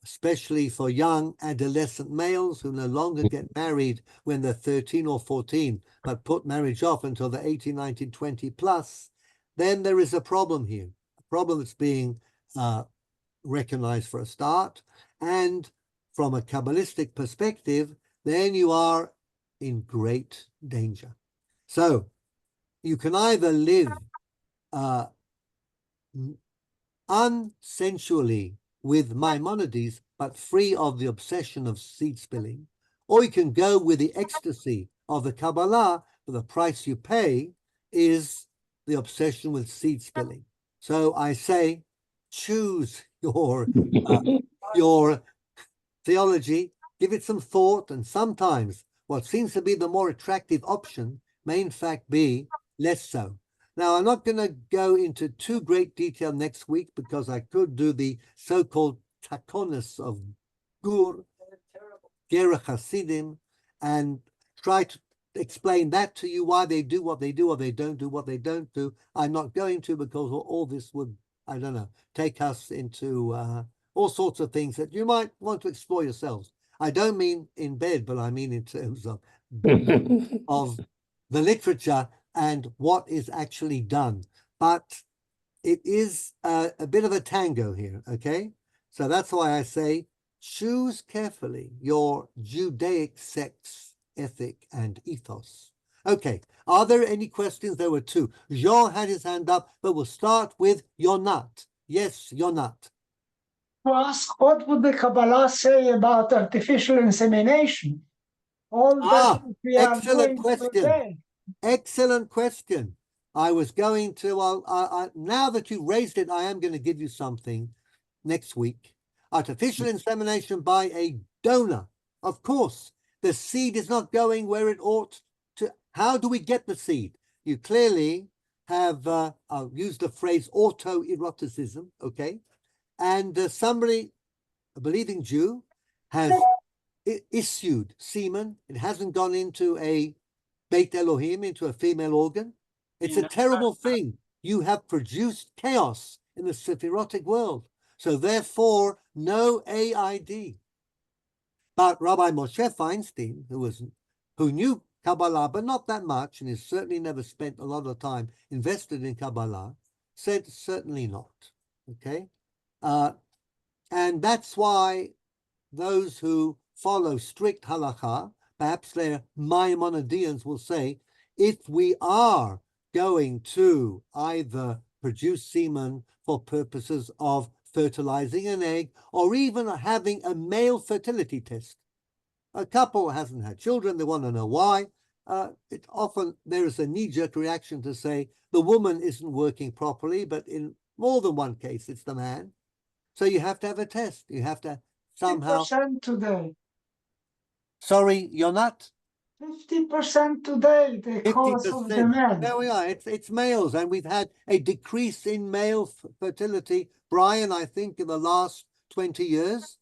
especially for young adolescent males who no longer get married when they're 13 or 14, but put marriage off until they're 18, 19, 20 plus. Then there is a problem here, a problem that's being recognized for a start. And from a Kabbalistic perspective, then you are in great danger. So you can either live unsensually with Maimonides, but free of the obsession of seed spilling, or you can go with the ecstasy of the Kabbalah, but the price you pay is the obsession with seed spilling. So I say, choose your theology, give it some thought, and sometimes what seems to be the more attractive option may in fact be less so. Now, I'm not going to go into too great detail next week because I could do the so-called takonis of Gur, Gerach Hasidim, and try to explain that to you, why they do what they do or they don't do what they don't do. I'm not going to, because all this would, I don't know, take us into all sorts of things that you might want to explore yourselves. I don't mean in bed, but I mean in terms of the literature and what is actually done. But it is a bit of a tango here, okay? So that's why I say, choose carefully your Judaic sex, ethic, and ethos. Okay, are there any questions? There were two. Jean had his hand up, but we'll start with Yonat. Yes, Yonat. To ask what would the Kabbalah say about artificial insemination? All that we are excellent doing question. today. Excellent question. I was going to, now that you raised it, I am going to give you something next week. Artificial insemination by a donor. Of course, the seed is not going where it ought to. How do we get the seed? You clearly have, I'll use the phrase autoeroticism, okay? And somebody, a believing Jew, has issued semen. It hasn't gone into a Beit Elohim, into a female organ. It's a terrible thing. You have produced chaos in the sephirotic world. So therefore, no AID. But Rabbi Moshe Feinstein, who knew Kabbalah, but not that much, and has certainly never spent a lot of time invested in Kabbalah, said certainly not. Okay? And that's why those who follow strict halakha, perhaps they're Maimonideans, will say, if we are going to either produce semen for purposes of fertilizing an egg or even having a male fertility test, a couple hasn't had children, they want to know why. It often there is a knee-jerk reaction to say the woman isn't working properly, but in more than one case, it's the man. So you have to have a test. You have to somehow. 50% today. Sorry, you're not? 50% today, the cause of the 50%. men. There we are. It's males, and we've had a decrease in male fertility, Brian, I think in the last 20 years,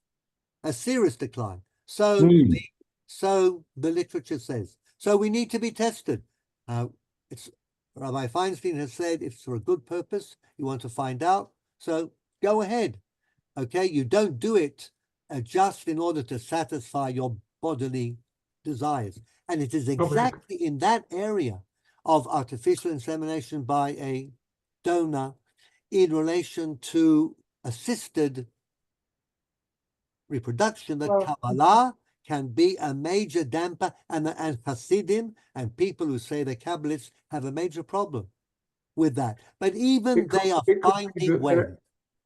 a serious decline. So, so the literature says. So we need to be tested. It's Rabbi Feinstein has said it's for a good purpose. You want to find out, so go ahead. Okay, you don't do it just in order to satisfy your bodily desires. And it is exactly in that area of artificial insemination by a donor in relation to assisted reproduction that Kabbalah can be a major damper, and Hasidim and people who say they're Kabbalists have a major problem with that. But even they are finding ways,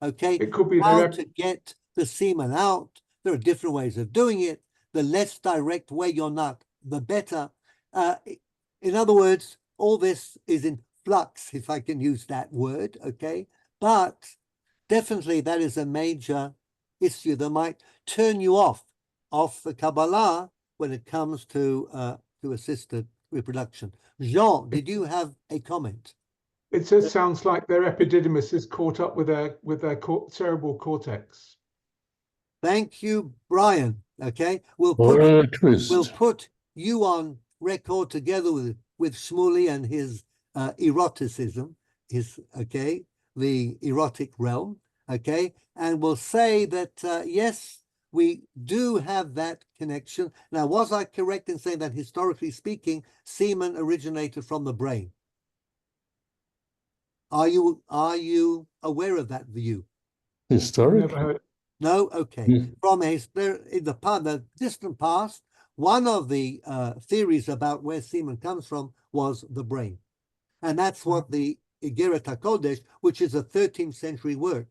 okay, It could be how to get the semen out. There are different ways of doing it. The less direct way you're not, the better. In other words, all this is in flux, if I can use that word, okay? But definitely that is a major issue that might turn you off the Kabbalah when it comes to assisted reproduction. Jean, did you have a comment? It just sounds like their epididymis is caught up with their cerebral cortex. Thank you, Brian. Okay, we'll put you on record together with Shmuley and his eroticism, the erotic realm. Okay, and we'll say that yes, we do have that connection. Now, was I correct in saying that historically speaking, semen originated from the brain? Are you aware of that view? Historically? No? Okay. From in the distant past, one of the theories about where semen comes from was the brain. And that's what the Igeret HaKodesh, which is a 13th century work,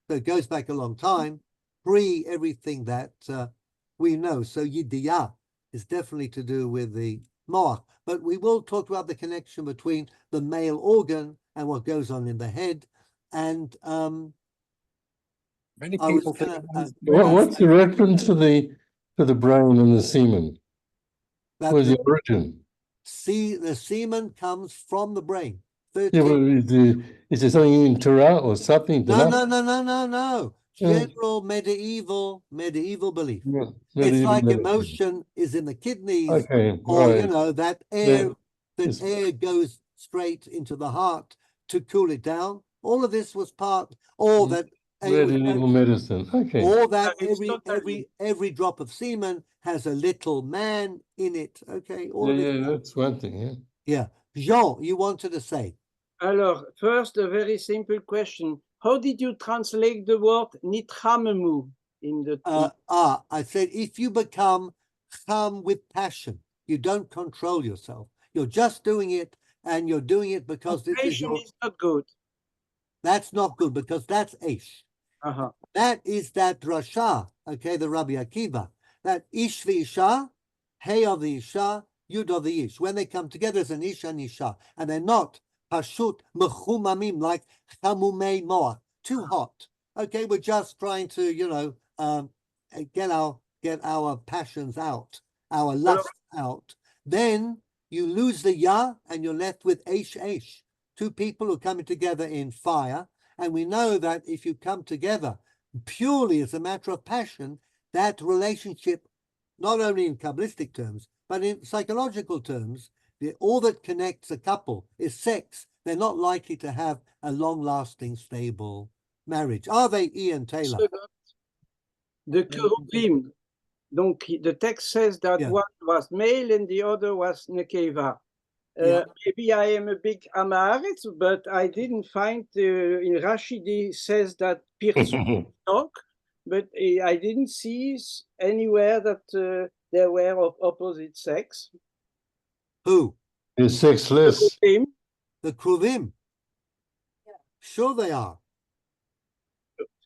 so it goes back a long time, pre everything that we know. So Yidiyah is definitely to do with the Moach. But we will talk about the connection between the male organ and what goes on in the head. And many people what's the reference to the brain and the semen? Where's the origin? See, the semen comes from the brain. Yeah, well, is there something in Torah or something? No. General medieval belief. Yeah, it's like emotion is in the kidneys, or you know that air goes straight into the heart to cool it down. All of this was part, all that medieval medicine. Okay. All that every drop of semen has a little man in it. Okay. That's one thing. Yeah. Yeah. Jean, you wanted to say. Alors, first, a very simple question. How did you translate the word nitramemu in the... I said, if you become cham with passion, you don't control yourself. You're just doing it, and you're doing it because this is not good. That's not good, because that's Eish. That is that drasha, okay, the Rabbi Akiva, that Ish v'Isha, Hey of the Isha, Yud of the Ish. When they come together as an Ish and Isha, and they're not Pashut mechumamim, like chamumei moach, too hot. Okay, we're just trying to, get our passions out, our lust out. Then you lose the ya, and you're left with eish. Two people who are coming together in fire, and we know that if you come together purely as a matter of passion, that relationship, not only in Kabbalistic terms, but in psychological terms, all that connects a couple is sex. They're not likely to have a long-lasting, stable marriage. Are they, Ian Taylor? The Kerubim. Donc, the text says that one was male and the other was Nekeva. Maybe I am a big Amaretz, but I didn't find in Rashi says that Pirzu talk, but I didn't see anywhere that they were of opposite sex. Who? The sexless. The Kruvim. Sure they are.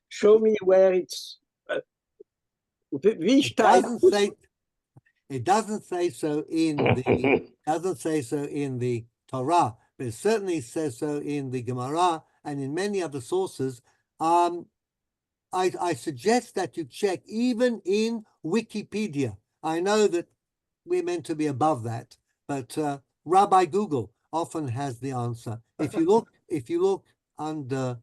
Show me where it's... It doesn't say so in the Torah, but it certainly says so in the Gemara and in many other sources. I suggest that you check even in Wikipedia. I know that we're meant to be above that, but Rabbi Google often has the answer. If you look under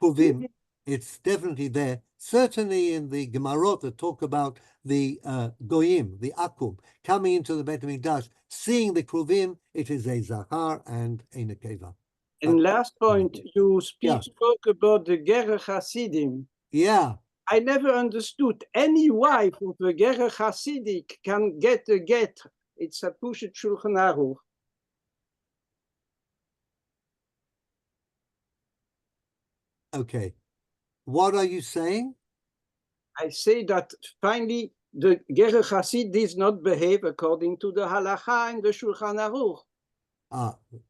Kruvim, It's definitely there. Certainly in the Gemarot that talk about the Goyim, the Akum, coming into the Beit HaMikdash, seeing the Kruvim, it is a Zachar and a Nekeva. And last point, you Yeah. spoke about the Gerer Hasidim. Yeah. I never understood any wife of a Gerer Hasidic can get a get. It's a Pushet Shulchan Aruch. Okay. What are you saying? I say that finally the Gerer Hasid does not behave according to the halacha and the Shulchan Aruch.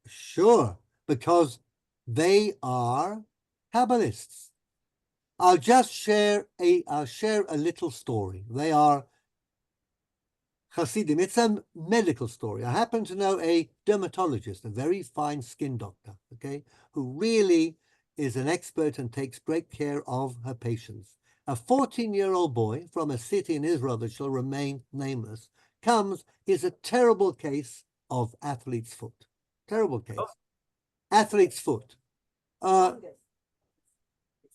Sure, because they are Kabbalists. I'll share a little story. They are Hasidim. It's a medical story. I happen to know a dermatologist, a very fine skin doctor, okay, who really is an expert and takes great care of her patients. A 14-year-old boy from a city in Israel that shall remain nameless comes, is a terrible case of athlete's foot. Terrible case. Athlete's foot.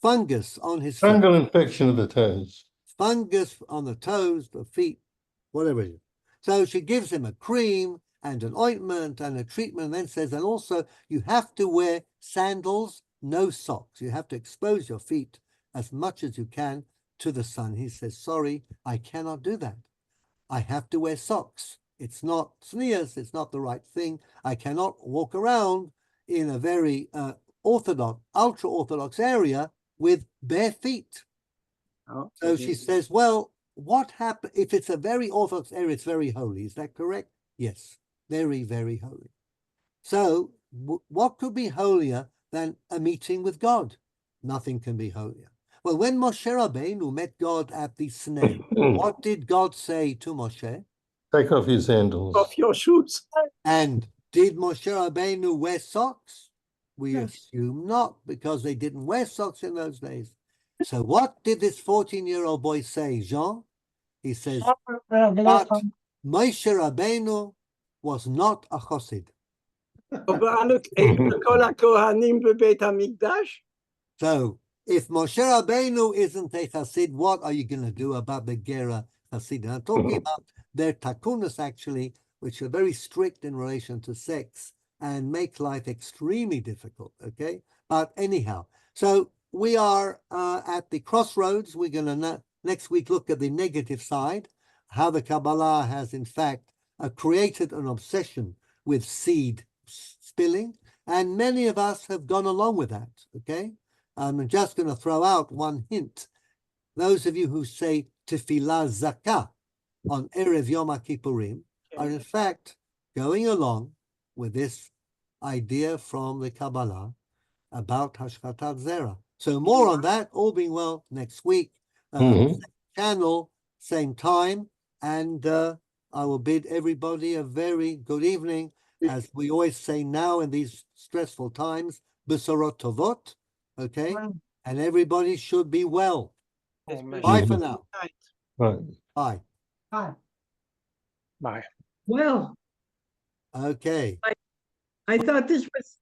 Fungus on his foot. Fungal infection of the toes. Fungus on the toes, the feet, whatever it is. So she gives him a cream and an ointment and a treatment, and then says, and also you have to wear sandals, no socks. You have to expose your feet as much as you can to the sun. He says, sorry, I cannot do that. I have to wear socks. It's not tznius, it's not the right thing. I cannot walk around in a very orthodox, ultra-orthodox area with bare feet. Oh, so she says, well, what happened if it's a very orthodox area? It's very holy. Is that correct? Yes, very, very holy. So what could be holier than a meeting with God? Nothing can be holier. Well, when Moshe Rabbeinu met God at the sneh, what did God say to Moshe? Take off your sandals. Off your shoes. And did Moshe Rabbeinu wear socks? We assume not, because they didn't wear socks in those days. So what did this 14-year-old boy say, Jean? He says, but Moshe Rabbeinu was not a chosid. So if Moshe Rabbeinu isn't a chassid, what are you going to do about the Gera Hasidim? I'm talking about their takunas, actually, which are very strict in relation to sex and make life extremely difficult, okay? But anyhow, so we are at the crossroads. We're going to next week look at the negative side, how the Kabbalah has, in fact, created an obsession with seed spilling, and many of us have gone along with that, okay? I'm just going to throw out one hint. Those of you who say Tefillah Zakah on Erev Yom Kippurim are in fact going along with this idea from the Kabbalah about Hashkatat Zera. So more on that, all being well, next week. Same channel, same time, and I will bid everybody a very good evening. As we always say now in these stressful times, Besorot Tovot, okay? And everybody should be well. Bye for now. Right. Bye. Bye. Bye. Well, Okay. I thought this was